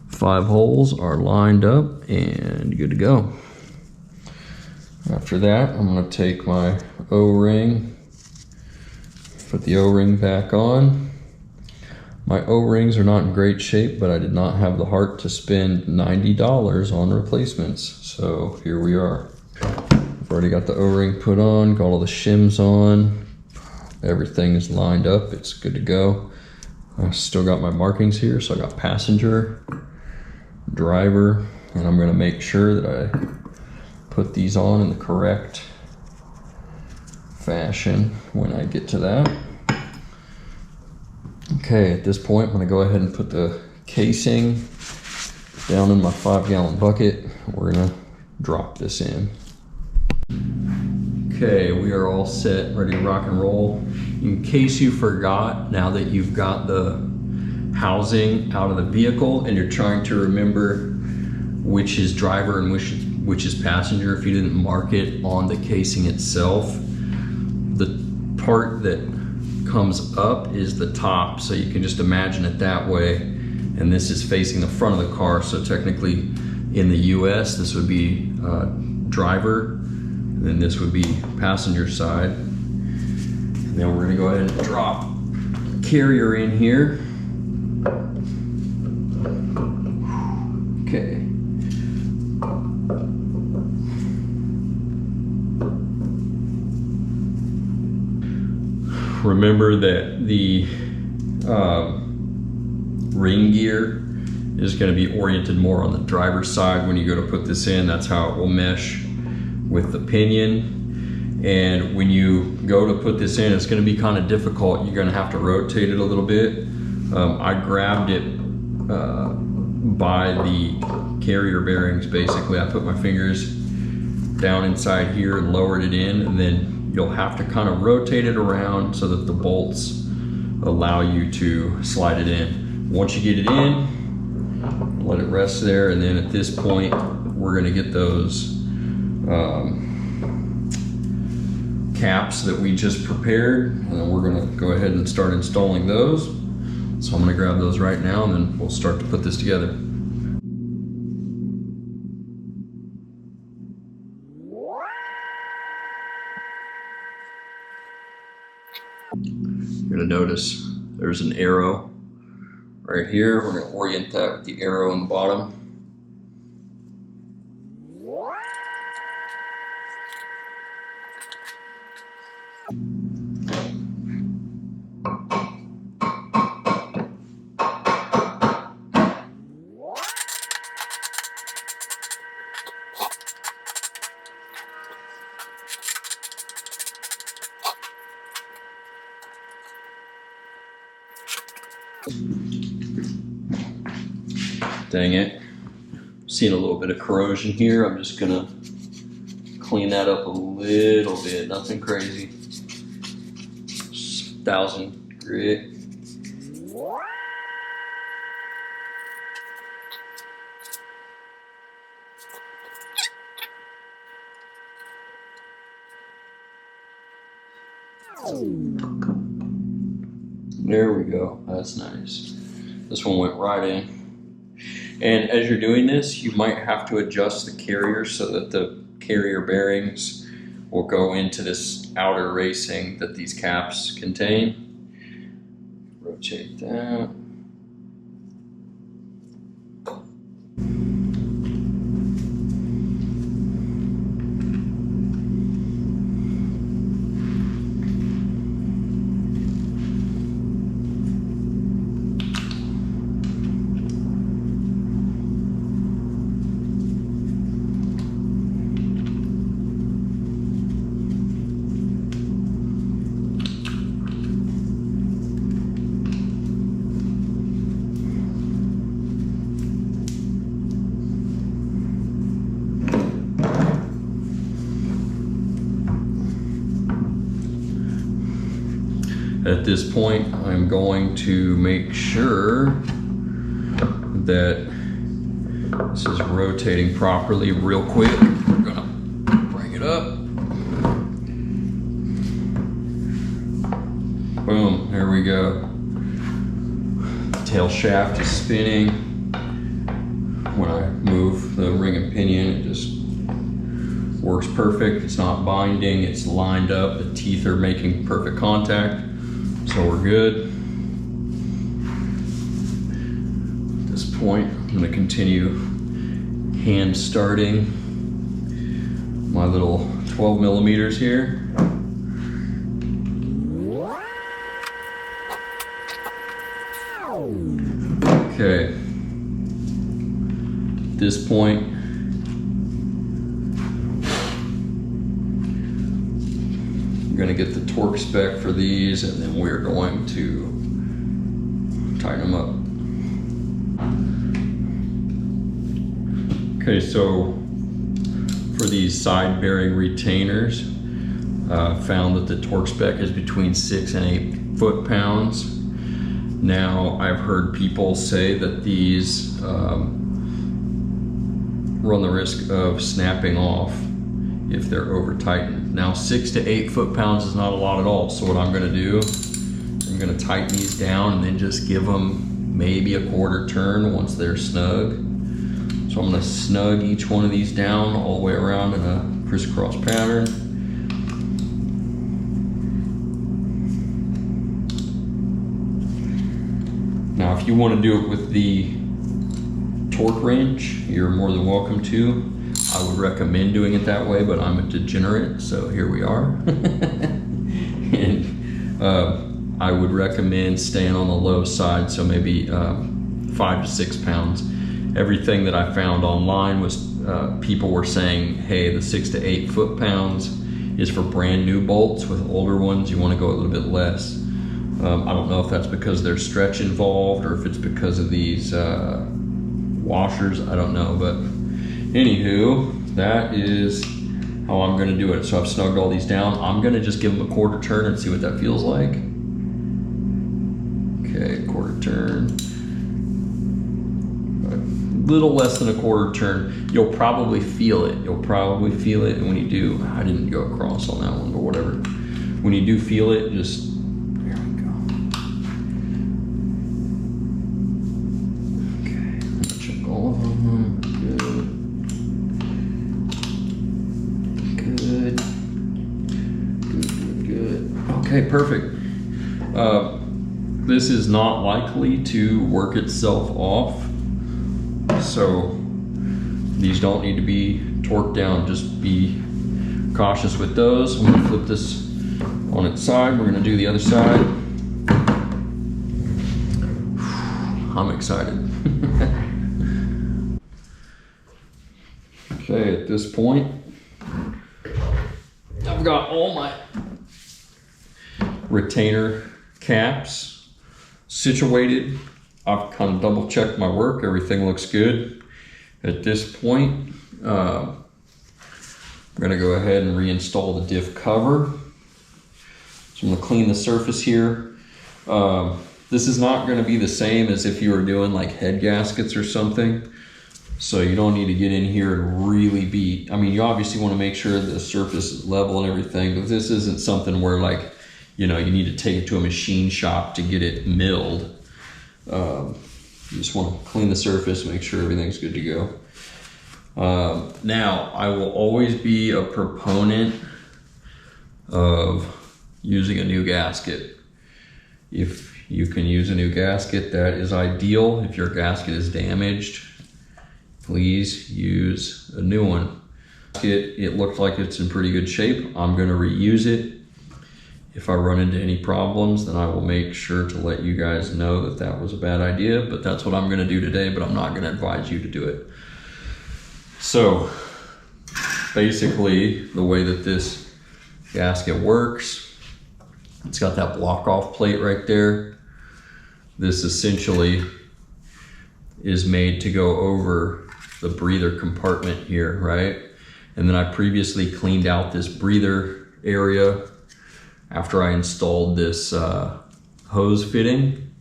5 holes are lined up and good to go. After that, I'm going to take my O-ring, put the O-ring back on. My O-rings are not in great shape, but I did not have the heart to spend $90 on replacements. So here we are. I've already got the O-ring put on, got all the shims on. Everything is lined up, it's good to go. I still got my markings here, so I got passenger, driver, and I'm going to make sure that I put these on in the correct fashion when I get to that. Okay, at this point, I'm going to go ahead and put the casing down in my 5-gallon bucket. We're going to drop this in. Okay, we are all set, ready to rock and roll. In case you forgot, now that you've got the housing out of the vehicle and you're trying to remember which is driver and which is passenger, if you didn't mark it on the casing itself, the part that comes up is the top, so you can just imagine it that way. And this is facing the front of the car, so technically in the US this would be driver, and then this would be passenger side. And then we're going to go ahead and drop carrier in here. Okay. Remember that the ring gear is going to be oriented more on the driver's side when you go to put this in. That's how it will mesh with the pinion. And when you go to put this in, it's going to be kind of difficult. You're going to have to rotate it a little bit. I grabbed it by the carrier bearings, basically. I put my fingers down inside here and lowered it in, and then you'll have to kind of rotate it around so that the bolts allow you to slide it in. Once you get it in, let it rest there, and then at this point, we're going to get those caps that we just prepared, and then we're going to go ahead and start installing those. So I'm going to grab those right now, and then we'll start to put this together. You're going to notice there's an arrow right here. We're going to orient that with the arrow on the bottom. Dang it. Seeing a little bit of corrosion here. I'm just gonna clean that up a little bit, nothing crazy. 1000 grit. There we go. That's nice. This one went right in. And as you're doing this, you might have to adjust the carrier so that the carrier bearings will go into this outer racing that these caps contain. Rotate that. At this point, I'm going to make sure that this is rotating properly real quick. We're gonna bring it up. Boom, there we go. Tail shaft is spinning. When I move the ring and pinion, it just works perfect. It's not binding, it's lined up. The teeth are making perfect contact. So we're good. At this point, I'm going to continue hand starting my little 12 millimeters here. Okay. At this point, I'm going to get the torque spec for these, and then we're going to tighten them up. Okay, so for these side bearing retainers, found that the torque spec is between 6 and 8 foot-pounds. Now, I've heard people say that these run the risk of snapping off if they're over tightened. Now 6 to 8 foot-pounds is not a lot at all. So what I'm gonna do, I'm gonna tighten these down and then just give them maybe a quarter turn once they're snug. So I'm gonna snug each one of these down all the way around in a crisscross pattern. Now if you wanna do it with the torque wrench, you're more than welcome to. I would recommend doing it that way, but I'm a degenerate, so here we are. And I would recommend staying on the low side, so maybe 5 to 6 pounds. Everything that I found online was people were saying, hey, the 6 to 8 foot-pounds is for brand new bolts. With older ones, you want to go a little bit less. I don't know if that's because there's stretch involved or if it's because of these washers. I don't know, but anywho, that is how I'm going to do it. So I've snugged all these down. I'm going to just give them a quarter turn and see what that feels like. Okay, quarter turn. A little less than a quarter turn. You'll probably feel it. You'll probably feel it. And when you do, I didn't go across on that one, but whatever. When you do feel it, just, there we go. Okay, I'm going to check all of them. Good. Okay, perfect. This is not likely to work itself off, so these don't need to be torqued down. Just be cautious with those. I'm going to flip this on its side. We're going to do the other side. I'm excited. Okay, at this point, I've got all my retainer caps situated. I've kind of double checked my work. Everything looks good. At this point, I'm going to go ahead and reinstall the diff cover. So I'm going to clean the surface here. This is not going to be the same as if you were doing like head gaskets or something. So you don't need to get in here and really beat. I mean, you obviously want to make sure the surface is level and everything, but this isn't something where like you know, you need to take it to a machine shop to get it milled. You just want to clean the surface, make sure everything's good to go. Now, I will always be a proponent of using a new gasket. If you can use a new gasket, that is ideal. If your gasket is damaged, please use a new one. It looked like it's in pretty good shape. I'm going to reuse it. If I run into any problems, then I will make sure to let you guys know that that was a bad idea, but that's what I'm going to do today, but I'm not going to advise you to do it. So basically, the way that this gasket works, it's got that block off plate right there. This essentially is made to go over the breather compartment here, right? And then I previously cleaned out this breather area after I installed this hose fitting.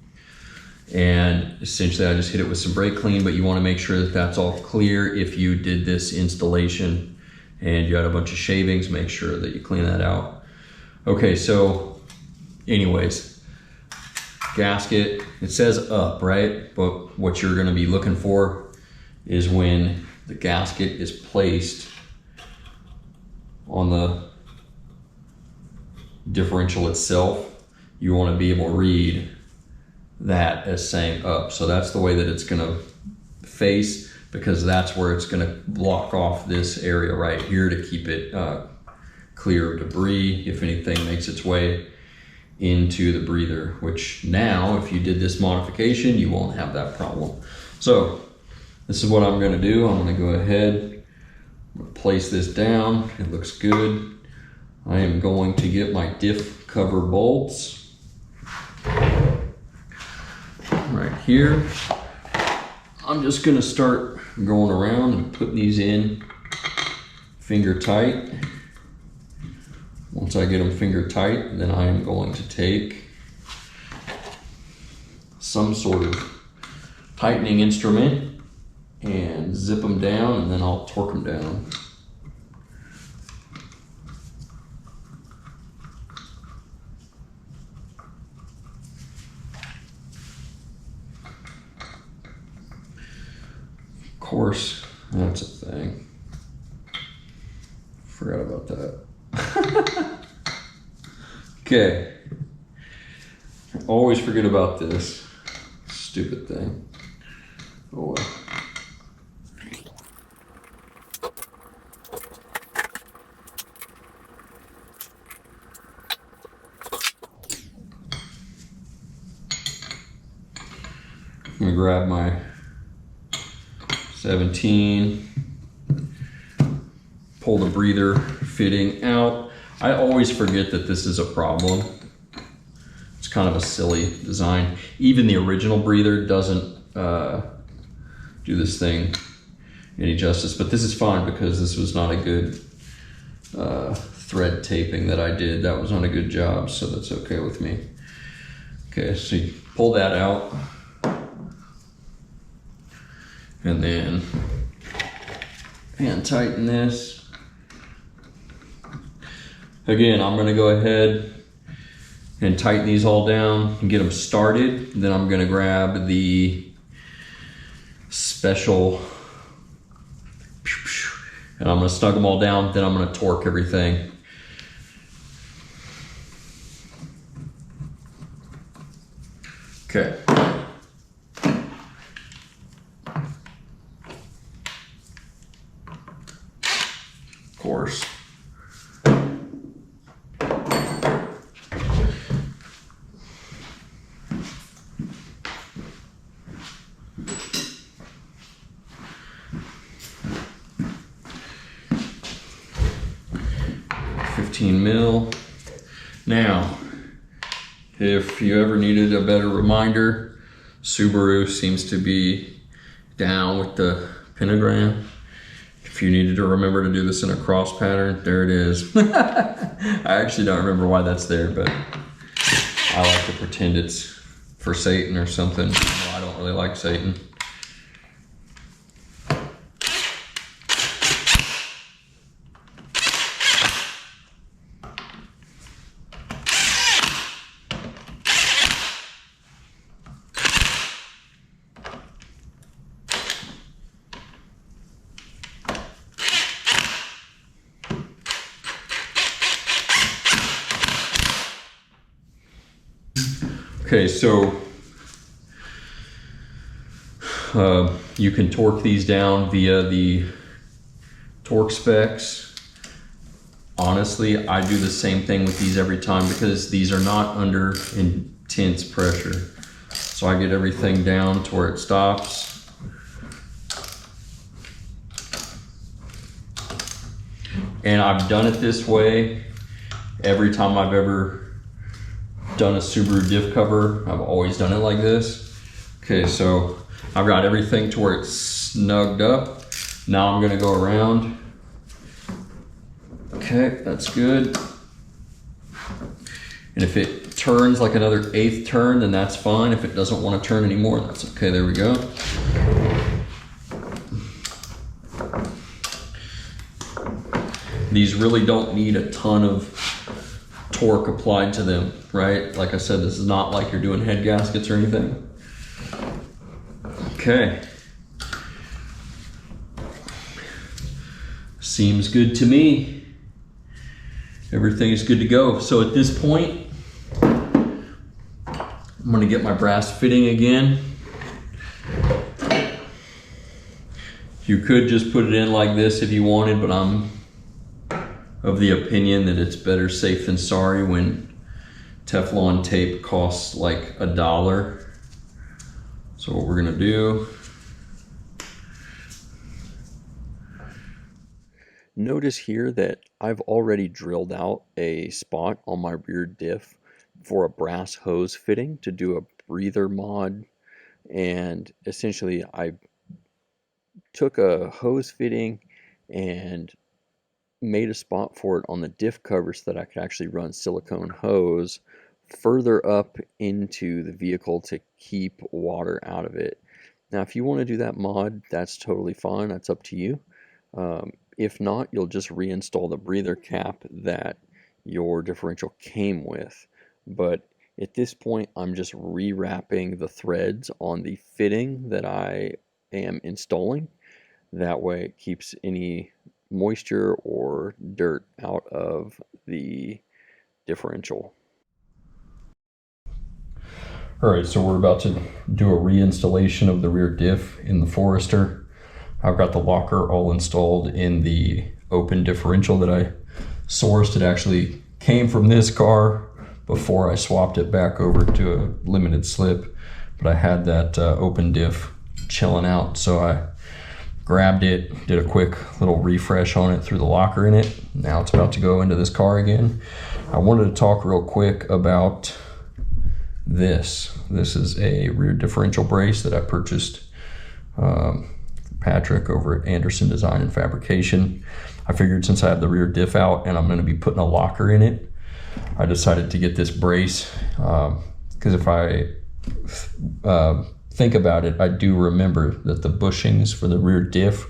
And essentially I just hit it with some brake clean, but you want to make sure that that's all clear. If you did this installation and you had a bunch of shavings, make sure that you clean that out. Okay, so anyways, gasket, it says up, right? But what you're going to be looking for is when the gasket is placed on the differential itself, you want to be able to read that as saying up. So that's the way that it's going to face, because that's where it's going to block off this area right here to keep it clear of debris if anything makes its way into the breather, which now if you did this modification you won't have that problem. So this is what I'm going to do. I'm going to go ahead, place this down. It looks good. I am going to get my diff cover bolts right here. I'm just going to start going around and putting these in finger tight. Once I get them finger tight, then I am going to take some sort of tightening instrument and zip them down, and then I'll torque them down. Of course, that's a thing. Forgot about that. Okay. I always forget about this stupid thing. Oh well. I'm gonna grab my 17, pull the breather fitting out. I always forget that this is a problem. It's kind of a silly design. Even the original breather doesn't do this thing any justice, but this is fine because this was not a good thread taping that I did. That was not a good job, so that's okay with me. Okay, so you pull that out, and then hand tighten this. Again, I'm going to go ahead and tighten these all down and get them started. Then I'm going to grab the special and I'm going to snug them all down. Then I'm going to torque everything. Okay. Of course. $15 Now, if you ever needed a better reminder, Subaru seems to be down with the pentagram. If you needed to remember to do this in a cross pattern, there it is. I actually don't remember why that's there, but I like to pretend it's for Satan or something. I don't really like Satan. Okay, so you can torque these down via the Torq specs. Honestly, I do the same thing with these every time because these are not under intense pressure. So I get everything down to where it stops. And I've done it this way every time I've ever done a Subaru diff cover. I've always done it like this. Okay, so I've got everything to where it's snugged up. Now I'm gonna go around. Okay, that's good. And if it turns like another 1/8 turn, then that's fine. If it doesn't want to turn anymore, that's okay. There we go. These really don't need a ton of torque applied to them, right? Like I said, this is not like you're doing head gaskets or anything. Okay. Seems good to me. Everything is good to go. So at this point, I'm gonna get my brass fitting again. You could just put it in like this if you wanted, but I'm of the opinion that it's better safe than sorry when Teflon tape costs like $1. So what we're gonna do, notice here that I've already drilled out a spot on my rear diff for a brass hose fitting to do a breather mod. And essentially I took a hose fitting and made a spot for it on the diff cover so that I could actually run silicone hose further up into the vehicle to keep water out of it. Now if you want to do that mod, that's totally fine, that's up to you. If not, you'll just reinstall the breather cap that your differential came with. But at this point, I'm just rewrapping the threads on the fitting that I am installing. That way it keeps any moisture or dirt out of the differential. Alright, so we're about to do a reinstallation of the rear diff in the Forester. I've got the locker all installed in the open differential that I sourced. It actually came from this car before I swapped it back over to a limited slip, but I had that open diff chilling out, so I grabbed it, did a quick little refresh on it, threw the locker in it. Now it's about to go into this car again. I wanted to talk real quick about this. This is a rear differential brace that I purchased Patrick over at Anderson Design and Fabrication. I figured since I have the rear diff out and I'm going to be putting a locker in it, I decided to get this brace because if I think about it, I do remember that the bushings for the rear diff,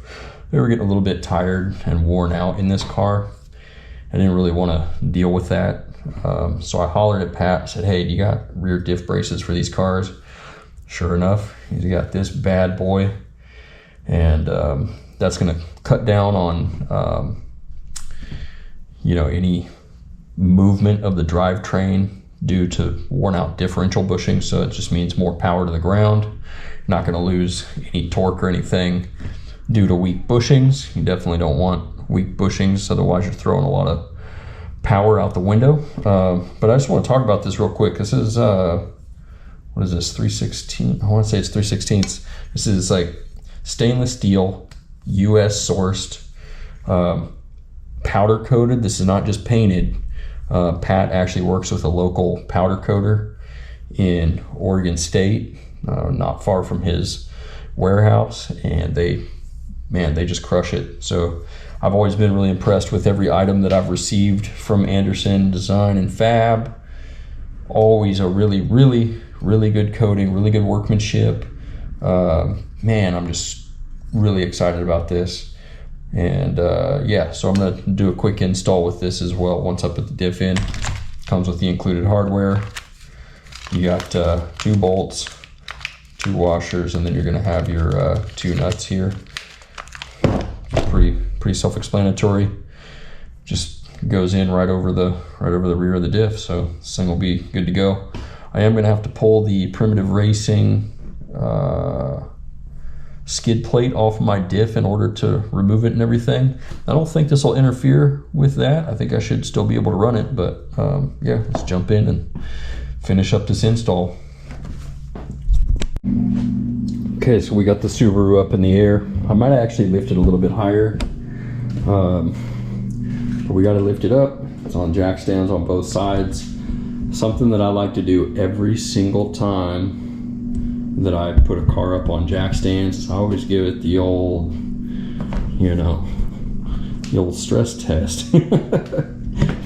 they were getting a little bit tired and worn out in this car. I didn't really want to deal with that. So I hollered at Pat and said, hey, do you got rear diff braces for these cars? Sure enough, he's got this bad boy. And that's going to cut down on any movement of the drivetrain due to worn out differential bushings. So it just means more power to the ground. You're not going to lose any torque or anything due to weak bushings. You definitely don't want weak bushings, otherwise you're throwing a lot of power out the window. But I just want to talk about this real quick. This is what is this, 3/16? I want to say it's 3/16. This is like stainless steel, US sourced, powder coated. This is not just painted. Pat actually works with a local powder coater in Oregon State, not far from his warehouse, and they just crush it. So I've always been really impressed with every item that I've received from Anderson Design and Fab. Always a really good coating, really good workmanship. Man, I'm just really excited about this. And yeah, so I'm gonna do a quick install with this as well once I put the diff in. Comes with the included hardware. You got 2 bolts, 2 washers, and then you're gonna have your 2 nuts here. Pretty self-explanatory. Just goes in right over the rear of the diff, so this thing will be good to go. I am going to have to pull the Primitive Racing skid plate off my diff in order to remove it and everything. I don't think this will interfere with that. I think I should still be able to run it, but yeah, let's jump in and finish up this install. Okay, so we got the Subaru up in the air. I might actually lift it a little bit higher, but we got to lift it up. It's on jack stands on both sides. Something that I like to do every single time that I put a car up on jack stands, I always give it the old, you know, the old stress test.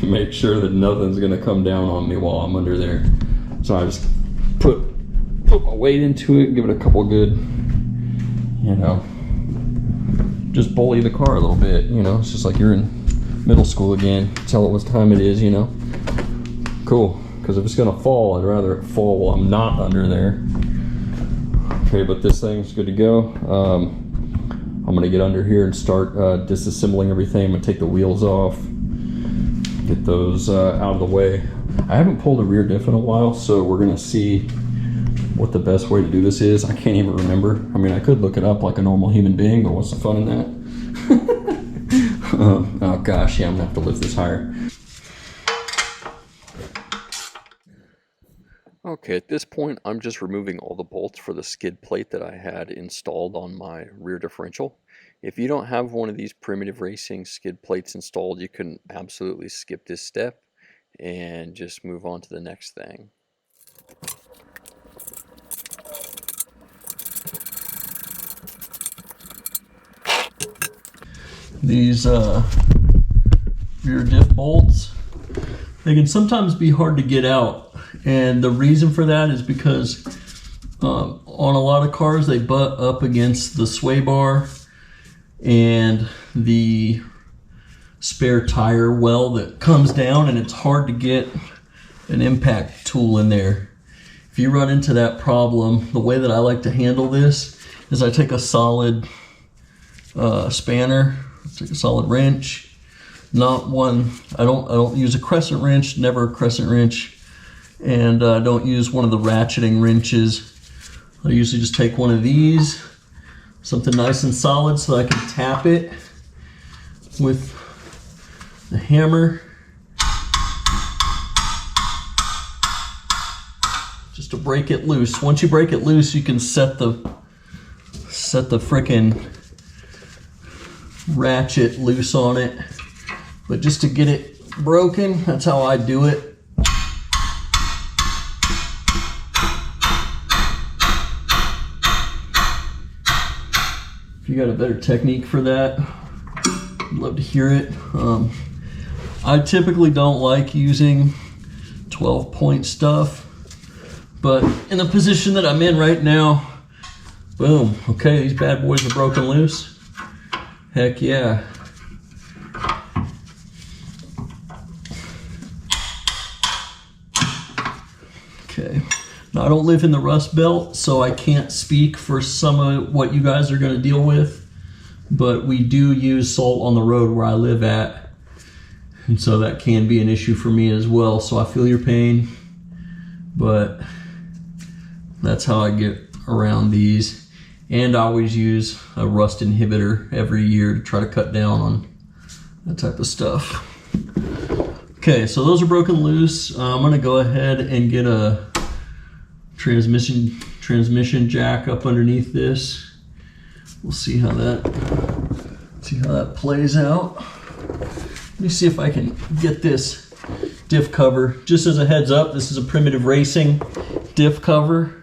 Make sure that nothing's gonna come down on me while I'm under there. So I just put my weight into it, give it a couple good, you know, just bully the car a little bit, you know. It's just like you're in middle school again. Tell it what time it is, you know. Cool, because if it's gonna fall, I'd rather it fall while I'm not under there. Okay, but this thing's good to go. I'm gonna get under here and start disassembling everything. I'm gonna take the wheels off, get those out of the way. I haven't pulled a rear diff in a while, so we're gonna see what the best way to do this is. I can't even remember. I mean, I could look it up like a normal human being, but what's the fun in that? Oh gosh, yeah, I'm gonna have to lift this higher. Okay, at this point, I'm just removing all the bolts for the skid plate that I had installed on my rear differential. If you don't have one of these Primitive Racing skid plates installed, you can absolutely skip this step and just move on to the next thing. These rear diff bolts, they can sometimes be hard to get out. And the reason for that is because on a lot of cars, they butt up against the sway bar and the spare tire well that comes down, and it's hard to get an impact tool in there. If you run into that problem, the way that I like to handle this is I take a solid spanner, take a solid wrench, not one, I don't use a crescent wrench, never a crescent wrench. And I don't use one of the ratcheting wrenches. I usually just take one of these, something nice and solid, so I can tap it with the hammer just to break it loose. Once you break it loose, you can set the frickin' ratchet loose on it. But just to get it broken, that's how I do it. If you got a better technique for that, I'd love to hear it. I typically don't like using 12-point stuff, but in the position that I'm in right now, boom, okay, these bad boys are broken loose. Heck yeah. Okay. Now, I don't live in the Rust Belt, so I can't speak for some of what you guys are going to deal with, but we do use salt on the road where I live at, and so that can be an issue for me as well. So I feel your pain, but that's how I get around these. And I always use a rust inhibitor every year to try to cut down on that type of stuff. Okay, so those are broken loose. I'm going to go ahead and get a transmission jack up underneath this. We'll see how that plays out. Let me see if I can get this diff cover. Just as a heads up, this is a Primitive Racing diff cover.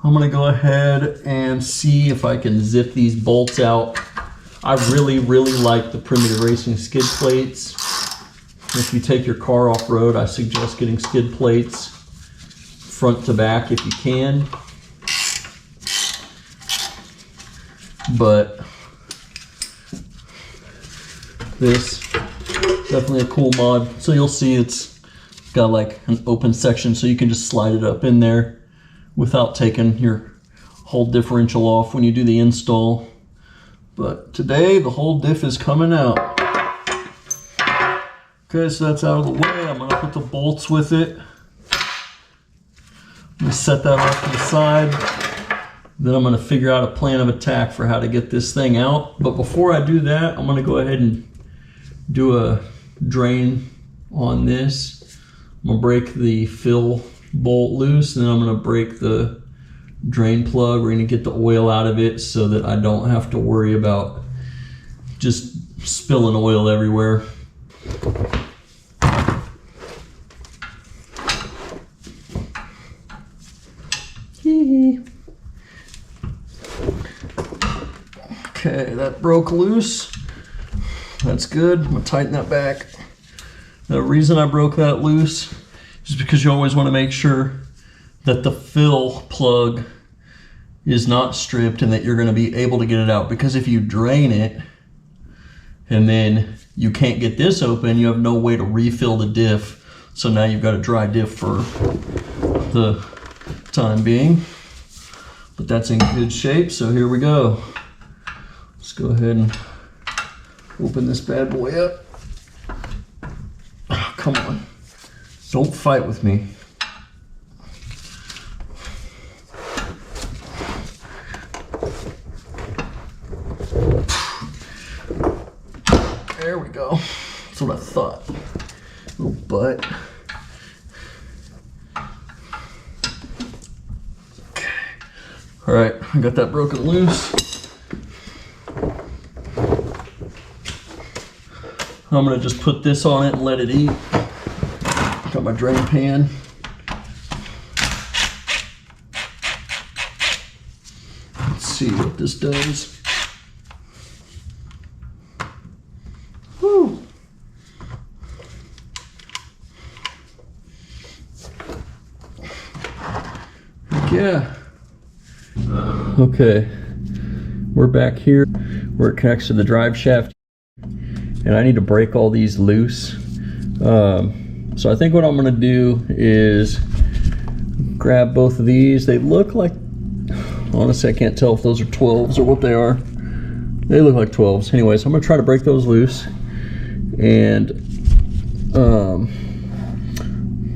I'm gonna go ahead and see if I can zip these bolts out. I really like the Primitive Racing skid plates. If you take your car off-road, I suggest getting skid plates front to back if you can. But this definitely a cool mod. So you'll see it's got like an open section, so you can just slide it up in there without taking your whole differential off when you do the install. But today the whole diff is coming out. Okay, so that's out of the way. I'm gonna put the bolts with it. set that off to the side. Then I'm going to figure out a plan of attack for how to get this thing out. But before I do that, I'm going to go ahead and do a drain on this. I'm going to break the fill bolt loose, and then I'm going to break the drain plug. We're going to get the oil out of it so that I don't have to worry about just spilling oil everywhere. Okay, that broke loose. That's good. I'm gonna tighten that back. The reason I broke that loose is because you always want to make sure that the fill plug is not stripped and that you're going to be able to get it out, because if you drain it and then you can't get this open, you have no way to refill the diff. So now you've got a dry diff for the time being. But that's in good shape, so here we go. Let's go ahead and open this bad boy up. Oh, come on. Don't fight with me. There we go. That's what I thought. Little butt. Okay. All right, I got that broken loose. I'm gonna just put this on it and let it eat. Got my drain pan. Let's see what this does. Woo. Yeah. Okay, we're back here where it connects to the drive shaft, and I need to break all these loose. So I think what I'm going to do is grab both of these. They look like, honestly, I can't tell if those are 12s or what they are. They look like 12s. Anyways, I'm going to try to break those loose. And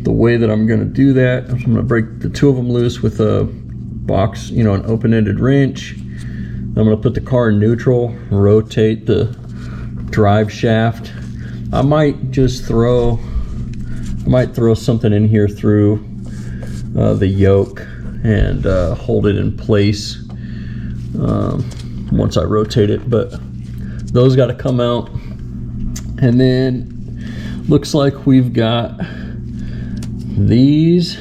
the way that I'm going to do that, I'm going to break the two of them loose with a box, you know, an open-ended wrench. I'm going to put the car in neutral, rotate the drive shaft. I might just throw something in here through the yoke and hold it in place once I rotate it, but those got to come out. And then looks like we've got these.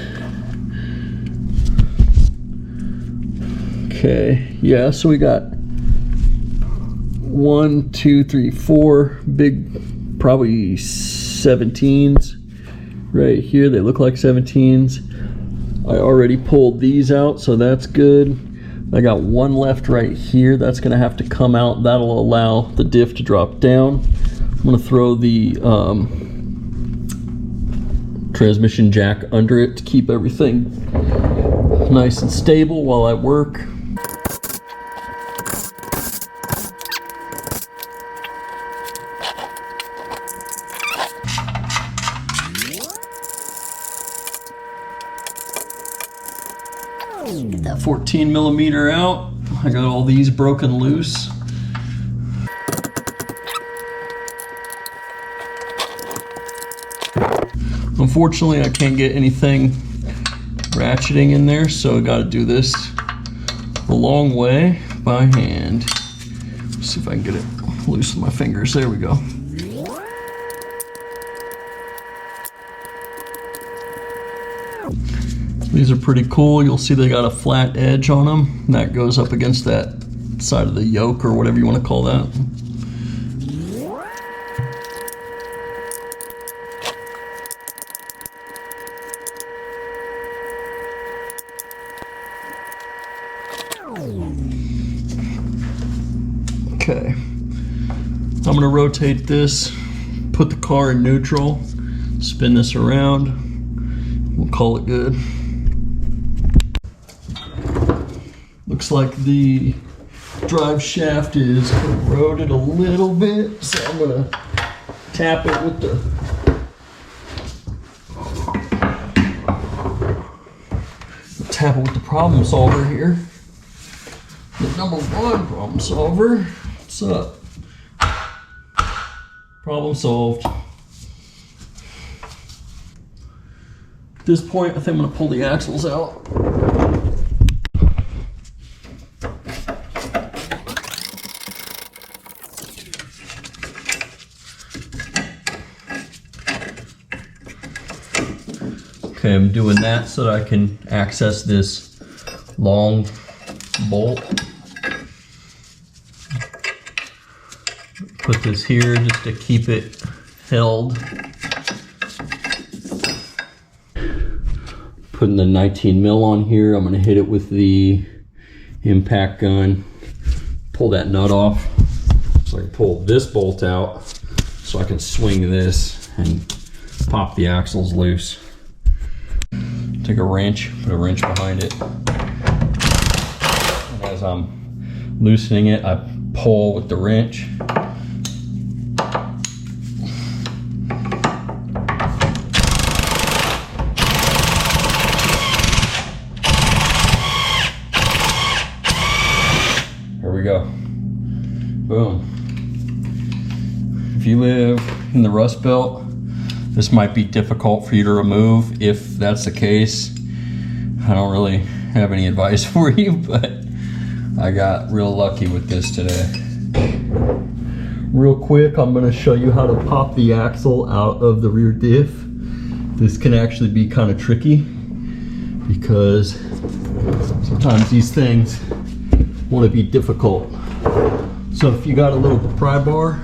Okay, yeah, so we got 1, 2, 3, 4 big, probably 17s right here. They look like 17s. I already pulled these out, so that's good. I got one left right here. That's gonna have to come out. That'll allow the diff to drop down. I'm gonna throw the transmission jack under it to keep everything nice and stable while I work. Get that 14 millimeter out. I got all these broken loose. Unfortunately, I can't get anything ratcheting in there, so I got to do this the long way by hand. Let's see if I can get it loose with my fingers. There we go. These are pretty cool. You'll see they got a flat edge on them. And that goes up against that side of the yoke or whatever you want to call that. Okay. I'm going to rotate this, put the car in neutral, spin this around. We'll call it good. Looks like the drive shaft is corroded a little bit, so I'm gonna tap it with the have it with the problem solver here. The number one problem solver. What's up? Problem solved. At this point, I think I'm going to pull the axles out. Okay, I'm doing that so that I can access this long bolt. Put this here just to keep it held. Putting the 19 mil on here. I'm going to hit it with the impact gun. Pull that nut off so I can pull this bolt out so I can swing this and pop the axles loose. Take a wrench, put a wrench behind it. And as I'm loosening it, I pull with the wrench. Here we go. Boom. If you live in the Rust Belt, this might be difficult for you to remove. If that's the case, I don't really have any advice for you, but I got real lucky with this today. Real quick, I'm going to show you how to pop the axle out of the rear diff. This can actually be kind of tricky because sometimes these things want to be difficult. So if you got a little pry bar,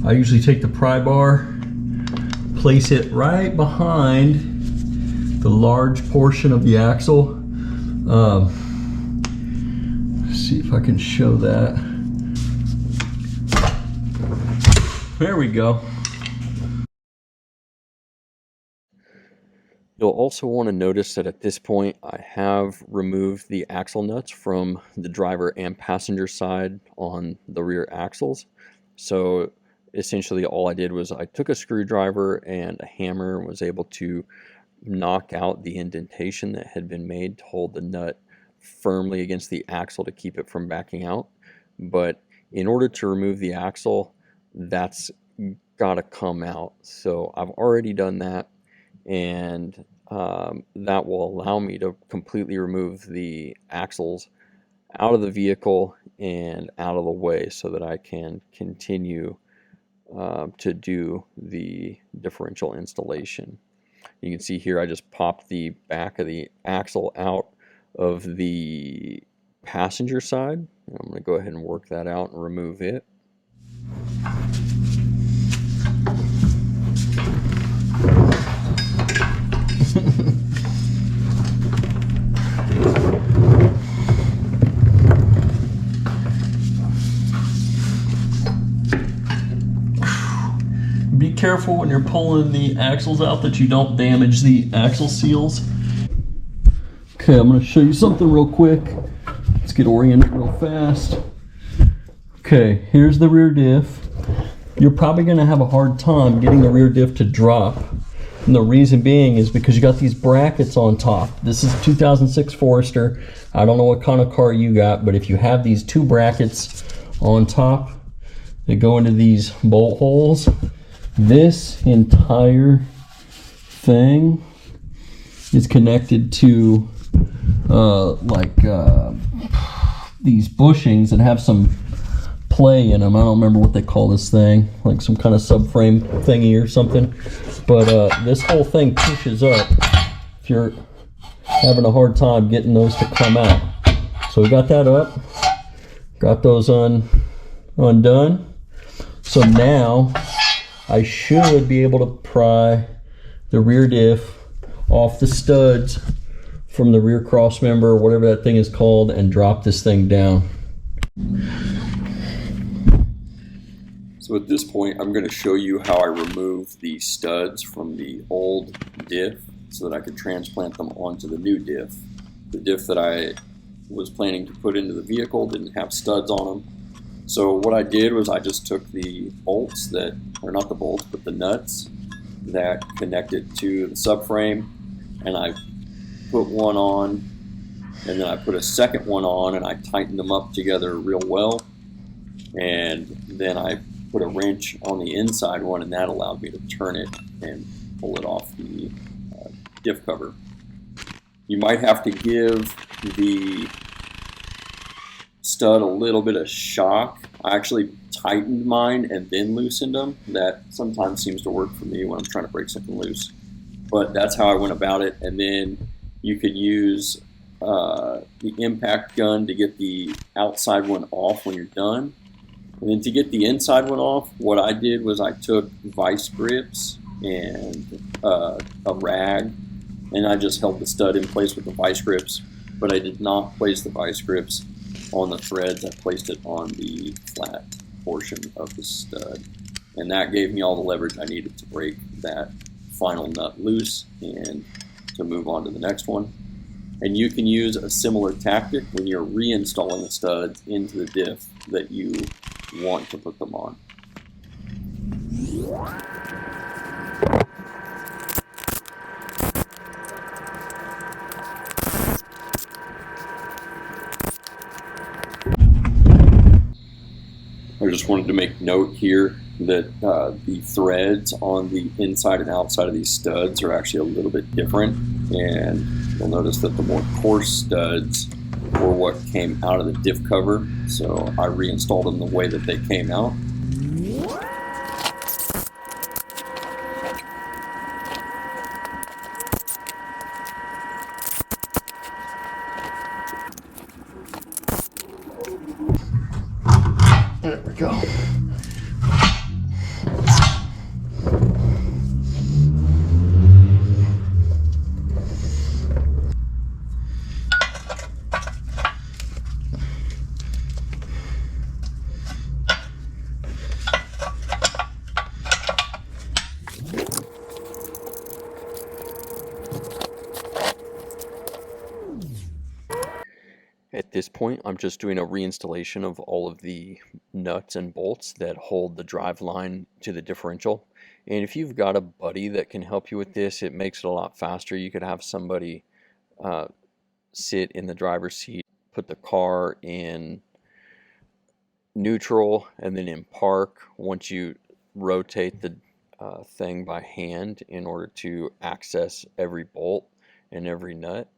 I usually take the pry bar, place it right behind the large portion of the axle. Let's see if I can show that. There we go. You'll also want to notice that at this point I have removed the axle nuts from the driver and passenger side on the rear axles. So essentially all I did was I took a screwdriver and a hammer and was able to knock out the indentation that had been made to hold the nut firmly against the axle to keep it from backing out. But in order to remove the axle, that's got to come out. So I've already done that, and that will allow me to completely remove the axles out of the vehicle and out of the way so that I can continue to do the differential installation. You can see here I just popped the back of the axle out of the passenger side. I'm going to go ahead and work that out and remove it. Be careful when you're pulling the axles out that you don't damage the axle seals. Okay, I'm going to show you something real quick. Let's get oriented real fast. Okay, here's the rear diff. You're probably going to have a hard time getting the rear diff to drop. And the reason being is because you got these brackets on top. This is a 2006 Forester. I don't know what kind of car you got, but if you have these two brackets on top that go into these bolt holes, this entire thing is connected to these bushings that have some play in them. I don't remember what they call this thing, like some kind of subframe thingy or something. But this whole thing pushes up if you're having a hard time getting those to come out. So we got that up, got those undone. So now I should be able to pry the rear diff off the studs from the rear cross member or whatever that thing is called and drop this thing down. So at this point I'm going to show you how I remove the studs from the old diff so that I could transplant them onto the new diff. The diff that I was planning to put into the vehicle didn't have studs on them. So what I did was I just took the bolts that, or not the bolts, but the nuts that connected to the subframe, and I put one on and then I put a second one on and I tightened them up together real well, and then I put a wrench on the inside one, and that allowed me to turn it and pull it off the diff cover. You might have to give the stud a little bit of shock. I actually tightened mine and then loosened them. That sometimes seems to work for me when I'm trying to break something loose. But that's how I went about it. And then you could use the impact gun to get the outside one off when you're done. And then to get the inside one off, what I did was I took vice grips and a rag, and I just held the stud in place with the vice grips, but I did not place the vice grips on the threads. I placed it on the flat portion of the stud, and that gave me all the leverage I needed to break that final nut loose and to move on to the next one. And you can use a similar tactic when you're reinstalling the studs into the diff that you want to put them on. I just wanted to make note here that the threads on the inside and outside of these studs are actually a little bit different, and you'll notice that the more coarse studs were what came out of the diff cover, so I reinstalled them the way that they came out. There we go. At this point, I'm just doing a reinstallation of all of the nuts and bolts that hold the drive line to the differential. And if you've got a buddy that can help you with this, it makes it a lot faster. You could have somebody sit in the driver's seat, put the car in neutral and then in park once you rotate the thing by hand in order to access every bolt and every nut.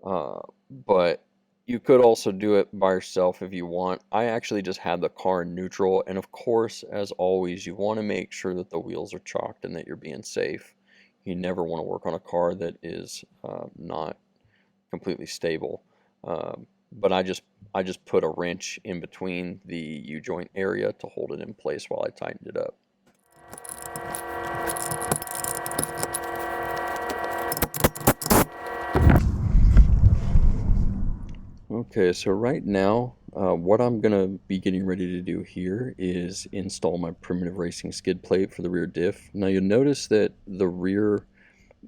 But you could also do it by yourself if you want. I actually just had the car in neutral, and of course, as always, you want to make sure that the wheels are chalked and that you're being safe. You never want to work on a car that is not completely stable. But I just put a wrench in between the U-joint area to hold it in place while I tightened it up. Okay, so right now, what I'm going to be getting ready to do here is install my primitive racing skid plate for the rear diff. Now you'll notice that the rear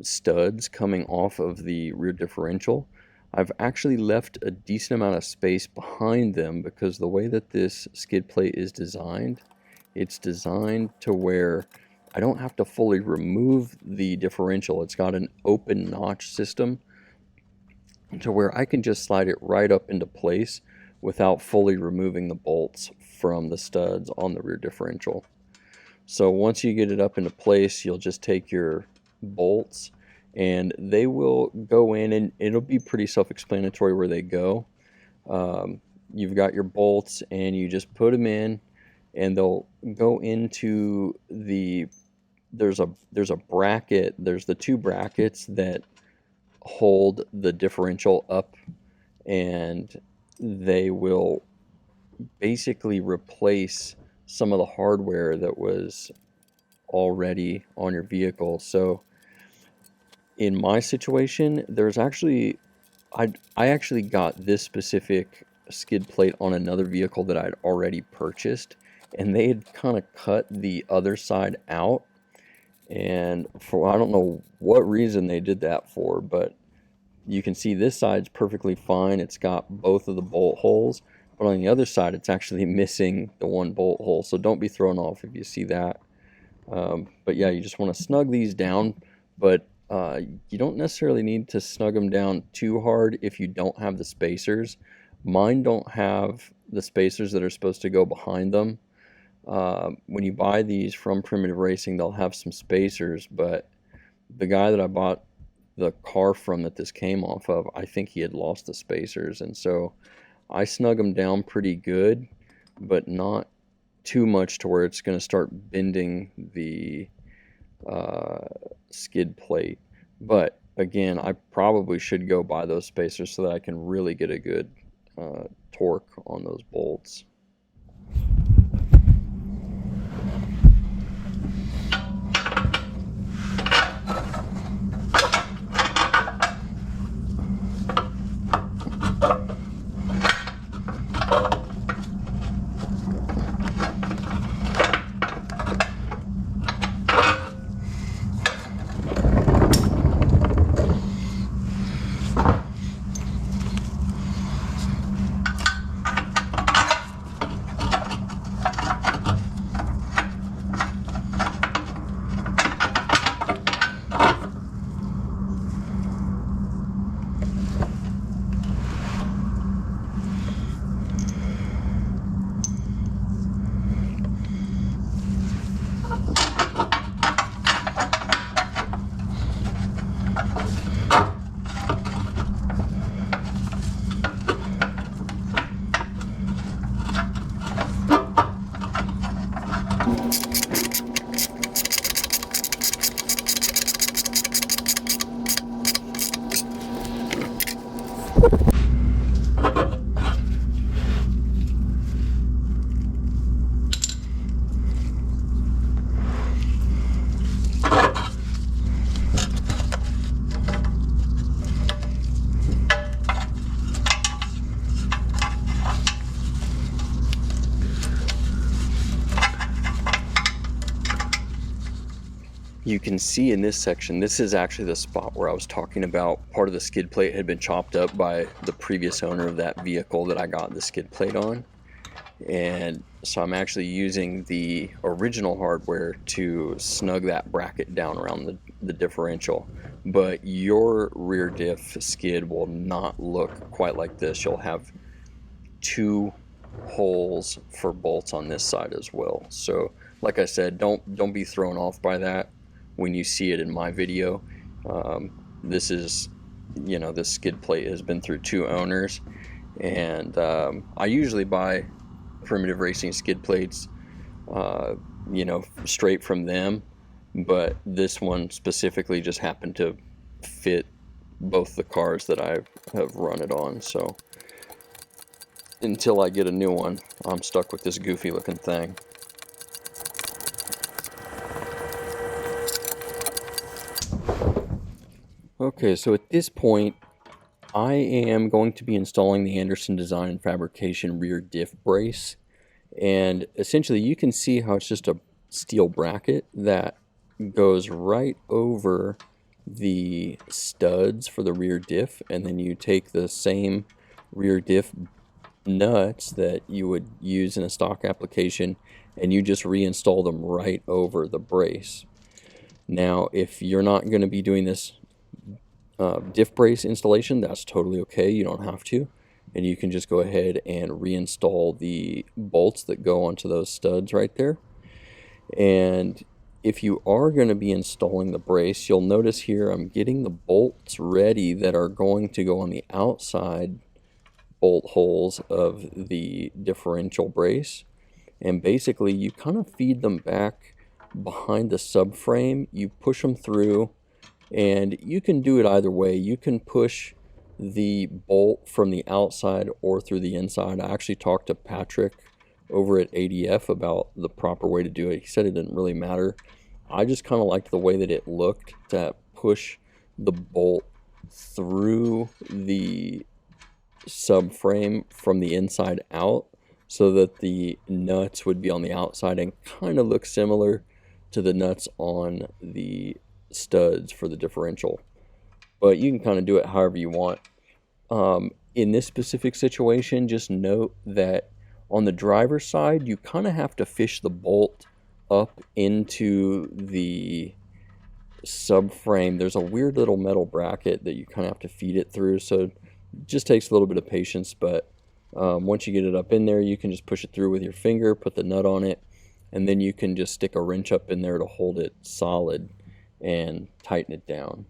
studs coming off of the rear differential, I've actually left a decent amount of space behind them because the way that this skid plate is designed, it's designed to where I don't have to fully remove the differential. It's got an open notch system to where I can just slide it right up into place without fully removing the bolts from the studs on the rear differential. So once you get it up into place, you'll just take your bolts and they will go in, and it'll be pretty self-explanatory where they go. You've got your bolts and you just put them in, and they'll go into the, there's a bracket, there's the two brackets that hold the differential up, and they will basically replace some of the hardware that was already on your vehicle. So in my situation, there's actually I actually got this specific skid plate on another vehicle that I'd already purchased, and they had kind of cut the other side out, and for I don't know what reason they did that for, but you can see this side's perfectly fine. It's got both of the bolt holes, but on the other side it's actually missing the one bolt hole, so don't be thrown off if you see that. But yeah, you just want to snug these down, but You don't necessarily need to snug them down too hard if you don't have the spacers. Mine don't have the spacers that are supposed to go behind them. When you buy these from Primitive Racing, they'll have some spacers, but the guy that I bought the car from that this came off of, I think he had lost the spacers, and so I snug them down pretty good, but not too much to where it's going to start bending the skid plate. But again, I probably should go buy those spacers so that I can really get a good torque on those bolts. You can see in this section, this is actually the spot where I was talking about part of the skid plate had been chopped up by the previous owner of that vehicle that I got the skid plate on. And so I'm actually using the original hardware to snug that bracket down around the differential. But your rear diff skid will not look quite like this. You'll have two holes for bolts on this side as well. So like I said, don't be thrown off by that when you see it in my video. This is, you know, this skid plate has been through two owners, and I usually buy Primitive Racing skid plates, you know, straight from them, but this one specifically just happened to fit both the cars that I have run it on. So until I get a new one, I'm stuck with this goofy looking thing. Okay, so at this point, I am going to be installing the Anderson Design and Fabrication rear diff brace. And essentially you can see how it's just a steel bracket that goes right over the studs for the rear diff, and then you take the same rear diff nuts that you would use in a stock application and you just reinstall them right over the brace. Now, if you're not going to be doing this diff brace installation, that's totally okay. You don't have to, and you can just go ahead and reinstall the bolts that go onto those studs right there. And if you are going to be installing the brace, you'll notice here I'm getting the bolts ready that are going to go on the outside bolt holes of the differential brace. And basically you kind of feed them back behind the subframe. You push them through, and you can do it either way. You can push the bolt from the outside or through the inside. I actually talked to Patrick over at ADF about the proper way to do it. He said it didn't really matter. I just kind of liked the way that it looked, to push the bolt through the subframe from the inside out, so that the nuts would be on the outside and kind of look similar to the nuts on the studs for the differential. But you can kind of do it however you want. In this specific situation, just note that on the driver's side, you kind of have to fish the bolt up into the subframe, there's a weird little metal bracket that you kind of have to feed it through, so it just takes a little bit of patience. But once you get it up in there, you can just push it through with your finger, put the nut on it, and then you can just stick a wrench up in there to hold it solid and tighten it down.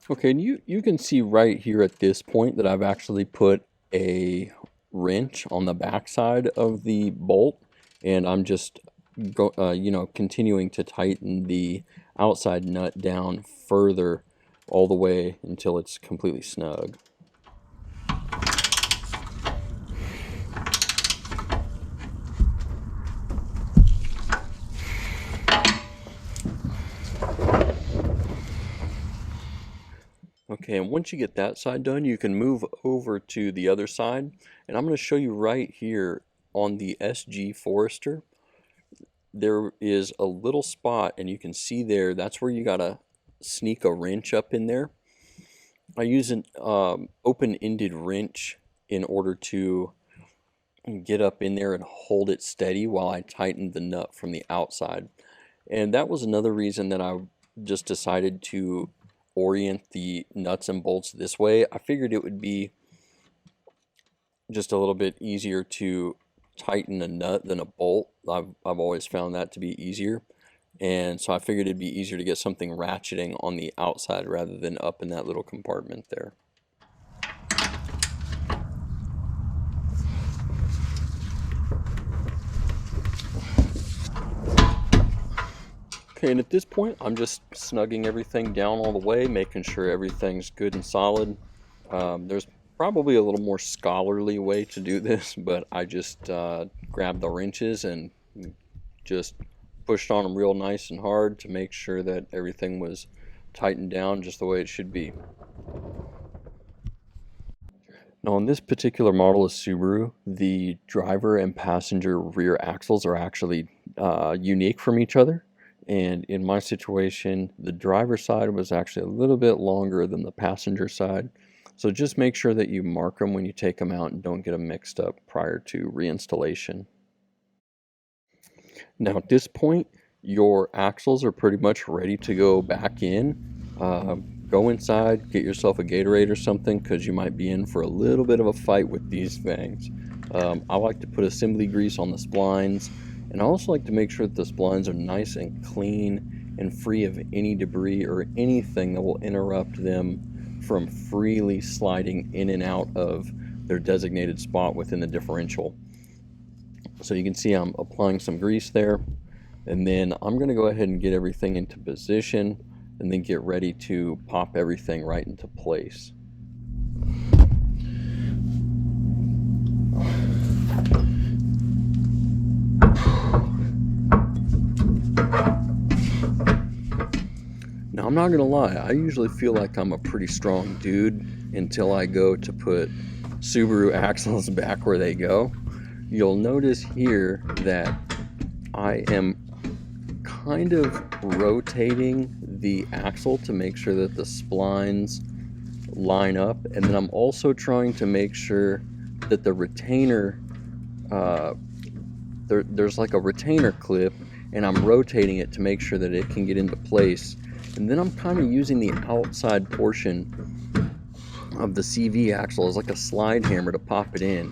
Okay, and you can see right here at this point that I've actually put a wrench on the back side of the bolt, and I'm just continuing to tighten the outside nut down further all the way until it's completely snug. Okay, and once you get that side done, you can move over to the other side. And I'm going to show you right here on the SG Forester, there is a little spot, and you can see there, that's where you got to sneak a wrench up in there. I use an open-ended wrench in order to get up in there and hold it steady while I tighten the nut from the outside. And that was another reason that I just decided to orient the nuts and bolts this way. I figured it would be just a little bit easier to tighten a nut than a bolt. I've always found that to be easier, and so I figured it'd be easier to get something ratcheting on the outside rather than up in that little compartment there. Okay, and at this point, I'm just snugging everything down all the way, making sure everything's good and solid. There's probably a little more scholarly way to do this, but I just grabbed the wrenches and just pushed on them real nice and hard to make sure that everything was tightened down just the way it should be. Now, on this particular model of Subaru, the driver and passenger rear axles are actually unique from each other. And in my situation, the driver's side was actually a little bit longer than the passenger side. So just make sure that you mark them when you take them out and don't get them mixed up prior to reinstallation. Now at this point, your axles are pretty much ready to go back in. Go inside, get yourself a Gatorade or something, because you might be in for a little bit of a fight with these things. I like to put assembly grease on the splines. And I also like to make sure that the splines are nice and clean and free of any debris or anything that will interrupt them from freely sliding in and out of their designated spot within the differential. So you can see I'm applying some grease there, and then I'm going to go ahead and get everything into position and then get ready to pop everything right into place. Now, I'm not gonna lie, I usually feel like I'm a pretty strong dude until I go to put Subaru axles back where they go. You'll notice here that I am kind of rotating the axle to make sure that the splines line up, and then I'm also trying to make sure that the retainer, there's like a retainer clip, and I'm rotating it to make sure that it can get into place. And then I'm kind of using the outside portion of the CV axle as like a slide hammer to pop it in.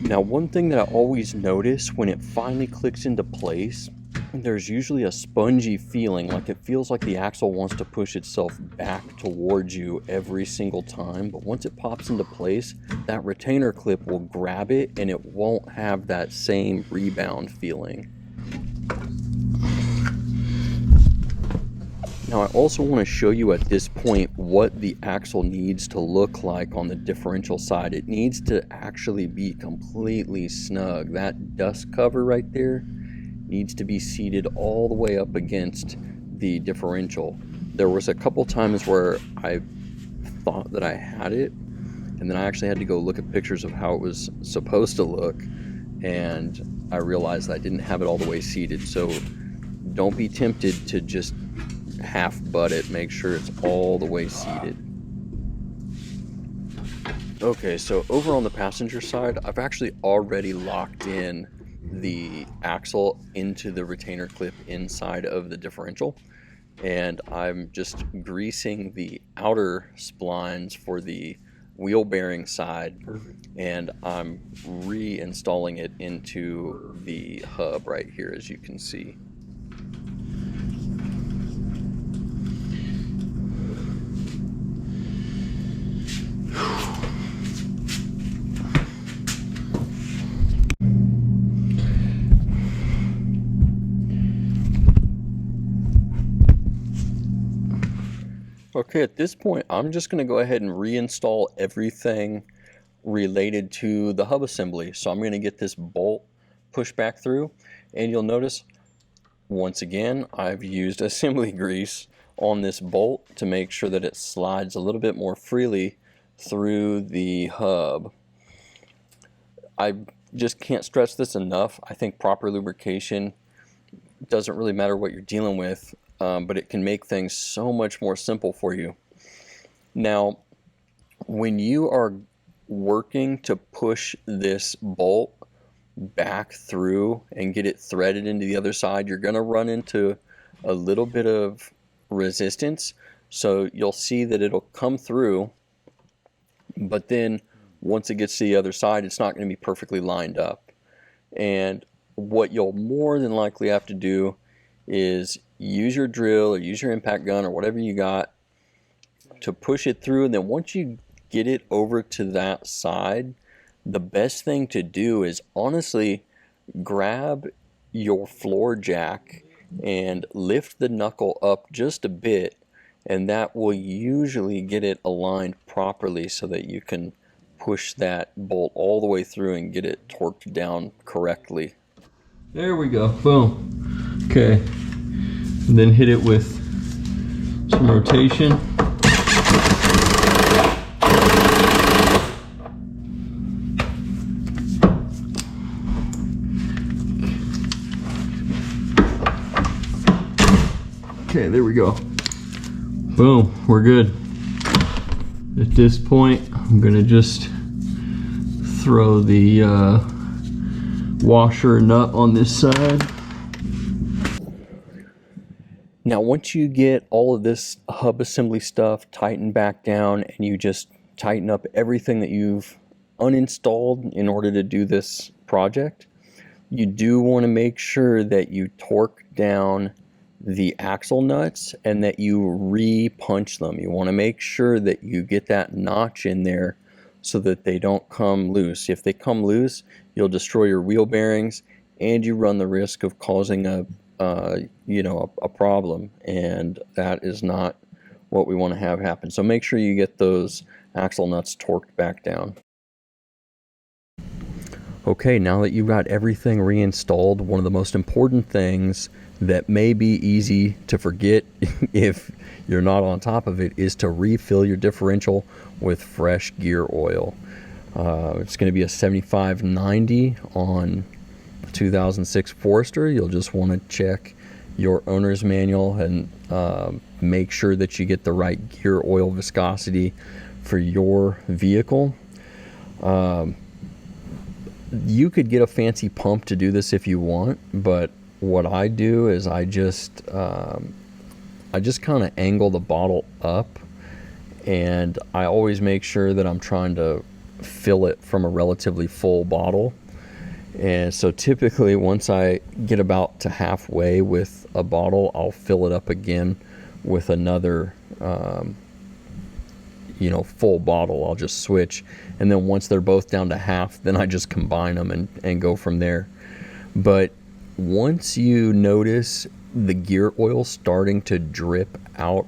Now, one thing that I always notice when it finally clicks into place, there's usually a spongy feeling, like it feels like the axle wants to push itself back towards you every single time. But once it pops into place, that retainer clip will grab it and it won't have that same rebound feeling. Now I also want to show you at this point what the axle needs to look like on the differential side. It needs to actually be completely snug. That dust cover right there needs to be seated all the way up against the differential. There was a couple times where I thought that I had it, and then I actually had to go look at pictures of how it was supposed to look, and I realized I didn't have it all the way seated. So don't be tempted to just half butt it. Make sure it's all the way seated. Okay, so over on the passenger side, I've actually already locked in the axle into the retainer clip inside of the differential, and I'm just greasing the outer splines for the wheel bearing side. Perfect. And I'm reinstalling it into the hub right here, as you can see. Okay, at this point, I'm just going to go ahead and reinstall everything related to the hub assembly. So I'm going to get this bolt pushed back through, and you'll notice, once again, I've used assembly grease on this bolt to make sure that it slides a little bit more freely through the hub. I just can't stress this enough. I think proper lubrication doesn't really matter what you're dealing with. But it can make things so much more simple for you. Now, when you are working to push this bolt back through and get it threaded into the other side, you're going to run into a little bit of resistance. So you'll see that it'll come through, but then once it gets to the other side, it's not going to be perfectly lined up. And what you'll more than likely have to do is use your drill or use your impact gun or whatever you got to push it through. And then once you get it over to that side, the best thing to do is honestly grab your floor jack and lift the knuckle up just a bit, and that will usually get it aligned properly so that you can push that bolt all the way through and get it torqued down correctly. There we go, boom. Okay. And then hit it with some rotation. Okay, there we go. Boom, we're good. At this point, I'm gonna just throw the washer nut on this side. Now, once you get all of this hub assembly stuff tightened back down and you just tighten up everything that you've uninstalled in order to do this project, you do want to make sure that you torque down the axle nuts and that you re-punch them. You want to make sure that you get that notch in there so that they don't come loose. If they come loose, you'll destroy your wheel bearings and you run the risk of causing a problem, and that is not what we want to have happen. So make sure you get those axle nuts torqued back down. Okay, now that you've got everything reinstalled, one of the most important things that may be easy to forget if you're not on top of it is to refill your differential with fresh gear oil. It's going to be a 75/90 on 2006 Forester. You'll just want to check your owner's manual and make sure that you get the right gear oil viscosity for your vehicle. You could get a fancy pump to do this if you want, but what I do is I just kind of angle the bottle up, and I always make sure that I'm trying to fill it from a relatively full bottle. And so typically once I get about to halfway with a bottle, I'll fill it up again with another full bottle. I'll just switch, and then once they're both down to half, then I just combine them and go from there. But once you notice the gear oil starting to drip out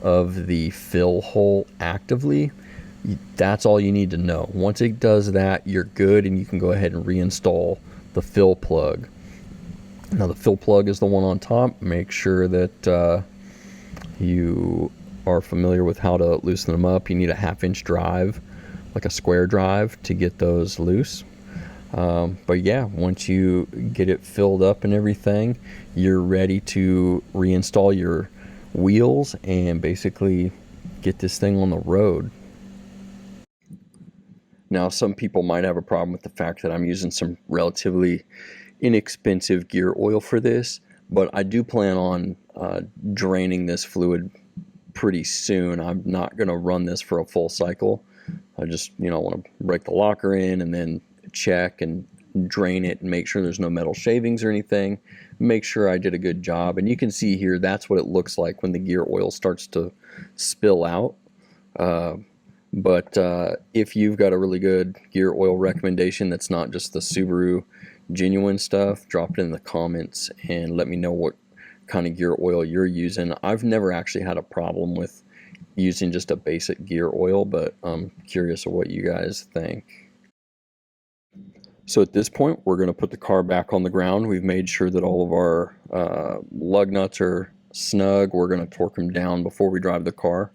of the fill hole actively, that's all you need to know. Once it does that, you're good, and you can go ahead and reinstall the fill plug. Now the fill plug is the one on top. Make sure that you are familiar with how to loosen them up. You need a 1/2-inch drive, like a square drive, to get those loose. But yeah, once you get it filled up and everything, you're ready to reinstall your wheels and basically get this thing on the road. Now, some people might have a problem with the fact that I'm using some relatively inexpensive gear oil for this, but I do plan on draining this fluid pretty soon. I'm not going to run this for a full cycle. I just, want to break the locker in and then check and drain it and make sure there's no metal shavings or anything. Make sure I did a good job. And you can see here, that's what it looks like when the gear oil starts to spill out. But if you've got a really good gear oil recommendation that's not just the Subaru genuine stuff, drop it in the comments and let me know what kind of gear oil you're using. I've never actually had a problem with using just a basic gear oil, but I'm curious of what you guys think. So at this point, we're going to put the car back on the ground. We've made sure that all of our lug nuts are snug. We're going to torque them down before we drive the car,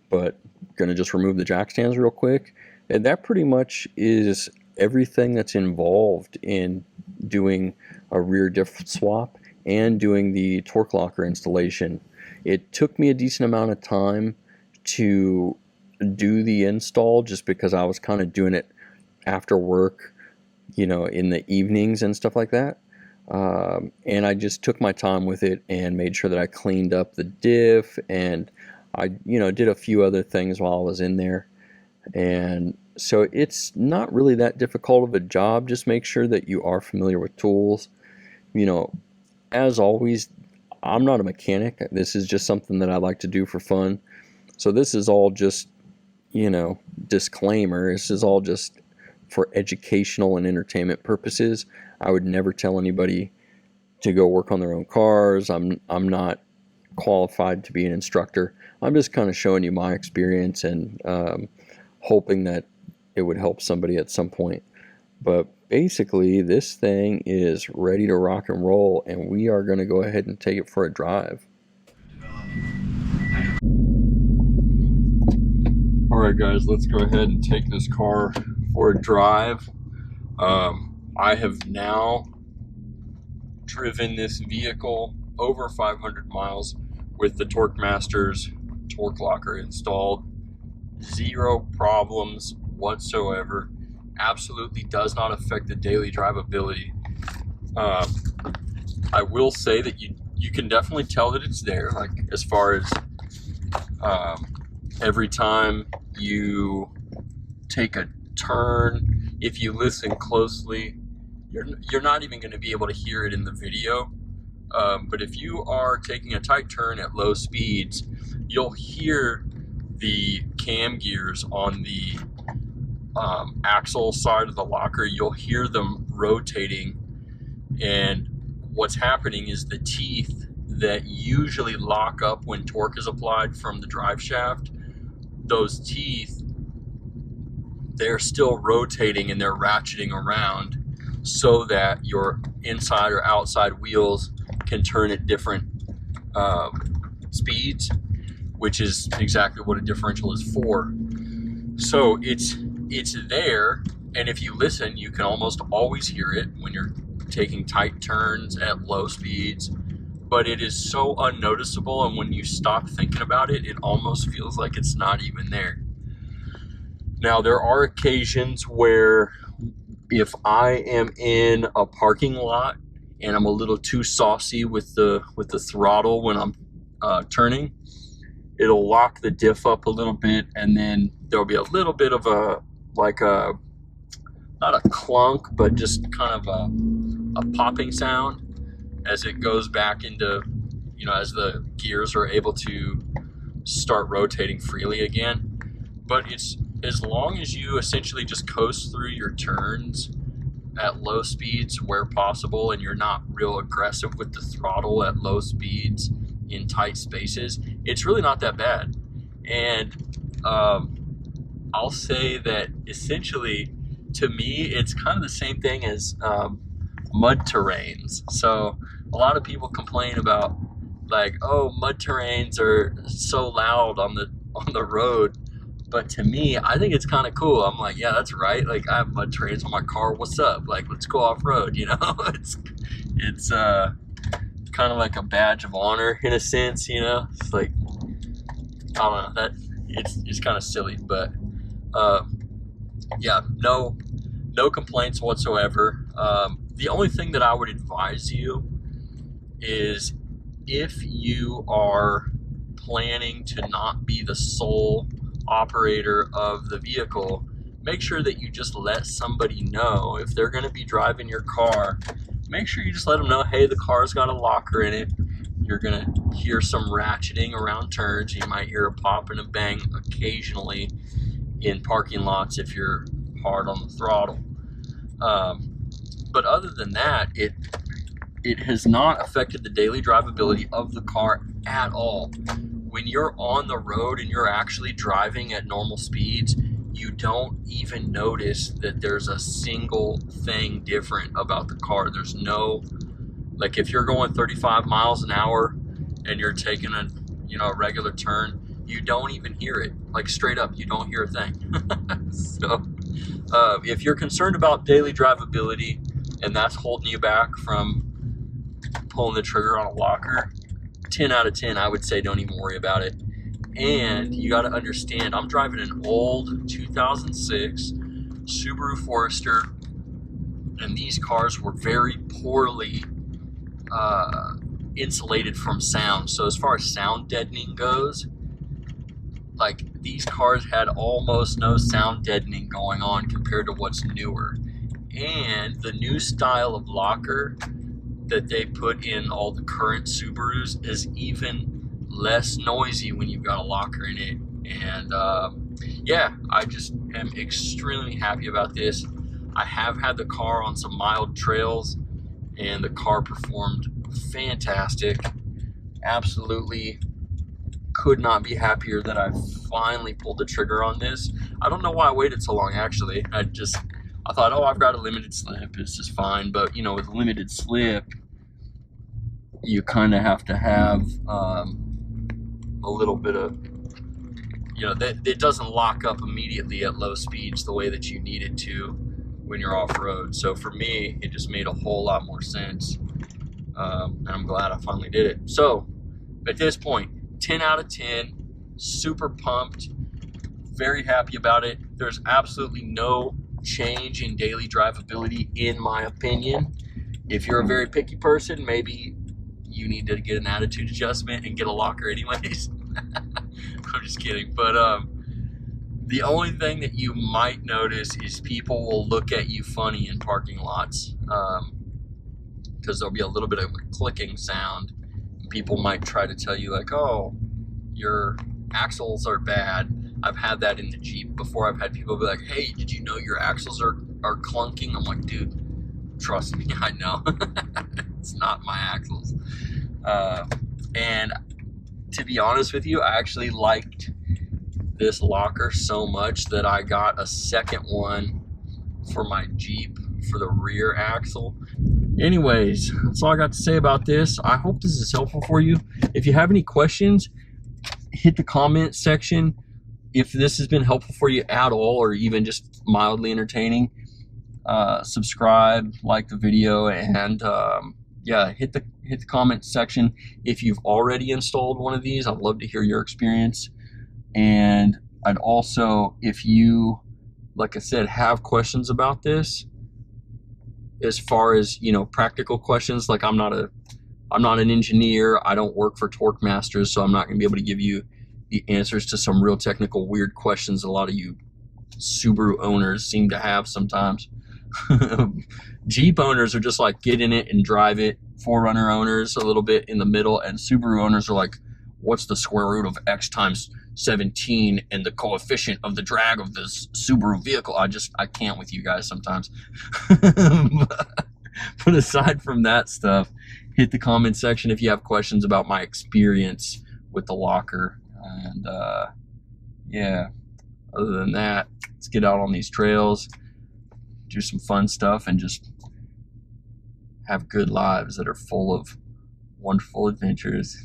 but going to just remove the jack stands real quick. And that pretty much is everything that's involved in doing a rear diff swap and doing the torque locker installation. It took me a decent amount of time to do the install just because I was kind of doing it after work, in the evenings and stuff like that. And I just took my time with it and made sure that I cleaned up the diff, and I, did a few other things while I was in there. And so it's not really that difficult of a job. Just make sure that you are familiar with tools. As always, I'm not a mechanic. This is just something that I like to do for fun. So this is all just, disclaimer. This is all just for educational and entertainment purposes. I would never tell anybody to go work on their own cars. I'm not qualified to be an instructor. I'm just kind of showing you my experience and hoping that it would help somebody at some point. But basically, this thing is ready to rock and roll, and we are going to go ahead and take it for a drive. Alright guys, let's go ahead and take this car for a drive. I have now driven this vehicle over 500 miles with the Torq Masters torque locker installed. Zero problems whatsoever. Absolutely does not affect the daily drivability. I will say that you can definitely tell that it's there, like as far as every time you take a turn, if you listen closely, you're not even going to be able to hear it in the video. But if you are taking a tight turn at low speeds, you'll hear the cam gears on the axle side of the locker. You'll hear them rotating, and what's happening is the teeth that usually lock up when torque is applied from the drive shaft, those teeth, they're still rotating and they're ratcheting around so that your inside or outside wheels can turn at different speeds, which is exactly what a differential is for. So it's there, and if you listen, you can almost always hear it when you're taking tight turns at low speeds, but it is so unnoticeable, and when you stop thinking about it, it almost feels like it's not even there. Now, there are occasions where if I am in a parking lot and I'm a little too saucy with the throttle when I'm turning, it'll lock the diff up a little bit, and then there'll be a little bit of not a clunk, but just kind of a popping sound as it goes back into, as the gears are able to start rotating freely again. But it's, as long as you essentially just coast through your turns, at low speeds where possible, and you're not real aggressive with the throttle at low speeds in tight spaces, it's really not that bad. And I'll say that essentially, to me, it's kind of the same thing as mud terrains. So a lot of people complain about, like, oh, mud terrains are so loud on the road. But to me, I think it's kind of cool. I'm like, yeah, that's right. Like, I have mud terrains on my car. What's up? Like, let's go off road. You know, it's kind of like a badge of honor in a sense. You know, it's like, I don't know, that it's kind of silly, but yeah, no complaints whatsoever. The only thing that I would advise you is, if you are planning to not be the sole operator of the vehicle, make sure that you just let somebody know. If they're going to be driving your car, make sure you just let them know, hey, the car's got a locker in it. You're going to hear some ratcheting around turns. You might hear a pop and a bang occasionally in parking lots if you're hard on the throttle. But other than that, it has not affected the daily drivability of the car at all. When you're on the road and you're actually driving at normal speeds, you don't even notice that there's a single thing different about the car. There's no, like, if you're going 35 miles an hour and you're taking a regular turn, you don't even hear it. Like, straight up, you don't hear a thing. So if you're concerned about daily drivability and that's holding you back from pulling the trigger on a locker, 10 out of 10, I would say don't even worry about it. And you got to understand, I'm driving an old 2006 Subaru Forester, and these cars were very poorly insulated from sound. So as far as sound deadening goes, like, these cars had almost no sound deadening going on compared to what's newer. And the new style of locker that they put in all the current Subarus is even less noisy when you've got a locker in it. And yeah, I just am extremely happy about this. I have had the car on some mild trails, and the car performed fantastic. Absolutely could not be happier that I finally pulled the trigger on this. I don't know why I waited so long, actually. I thought, oh, I've got a limited slip, it's just fine. But, with limited slip, you kind of have to have a little bit of, it doesn't lock up immediately at low speeds the way that you need it to when you're off-road. So for me, it just made a whole lot more sense. And I'm glad I finally did it. So at this point, 10 out of 10, super pumped, very happy about it. There's absolutely no change in daily drivability, in my opinion. If you're a very picky person, maybe you need to get an attitude adjustment and get a locker anyways. I'm just kidding. But the only thing that you might notice is people will look at you funny in parking lots, because there'll be a little bit of a clicking sound. People might try to tell you, like, oh, your axles are bad. I've had that in the Jeep before. I've had people be like, hey, did you know your axles are clunking? I'm like, dude, trust me, I know. It's not my axles. And to be honest with you, I actually liked this locker so much that I got a second one for my Jeep for the rear axle. Anyways, that's all I got to say about this. I hope this is helpful for you. If you have any questions, hit the comment section. If this has been helpful for you at all, or even just mildly entertaining, subscribe, like the video, and yeah, hit the comment section. If you've already installed one of these, I'd love to hear your experience. And I'd also, if you, like I said, have questions about this, as far as, practical questions, like I'm not an engineer, I don't work for Torq Masters, so I'm not going to be able to give you the answers to some real technical weird questions a lot of you Subaru owners seem to have sometimes. Jeep owners are just like, get in it and drive it. 4Runner owners a little bit in the middle, and Subaru owners are like, what's the square root of X times 17 and the coefficient of the drag of this Subaru vehicle. I can't with you guys sometimes. But aside from that stuff, hit the comment section if you have questions about my experience with the locker. And yeah, other than that, let's get out on these trails, do some fun stuff, and just have good lives that are full of wonderful adventures.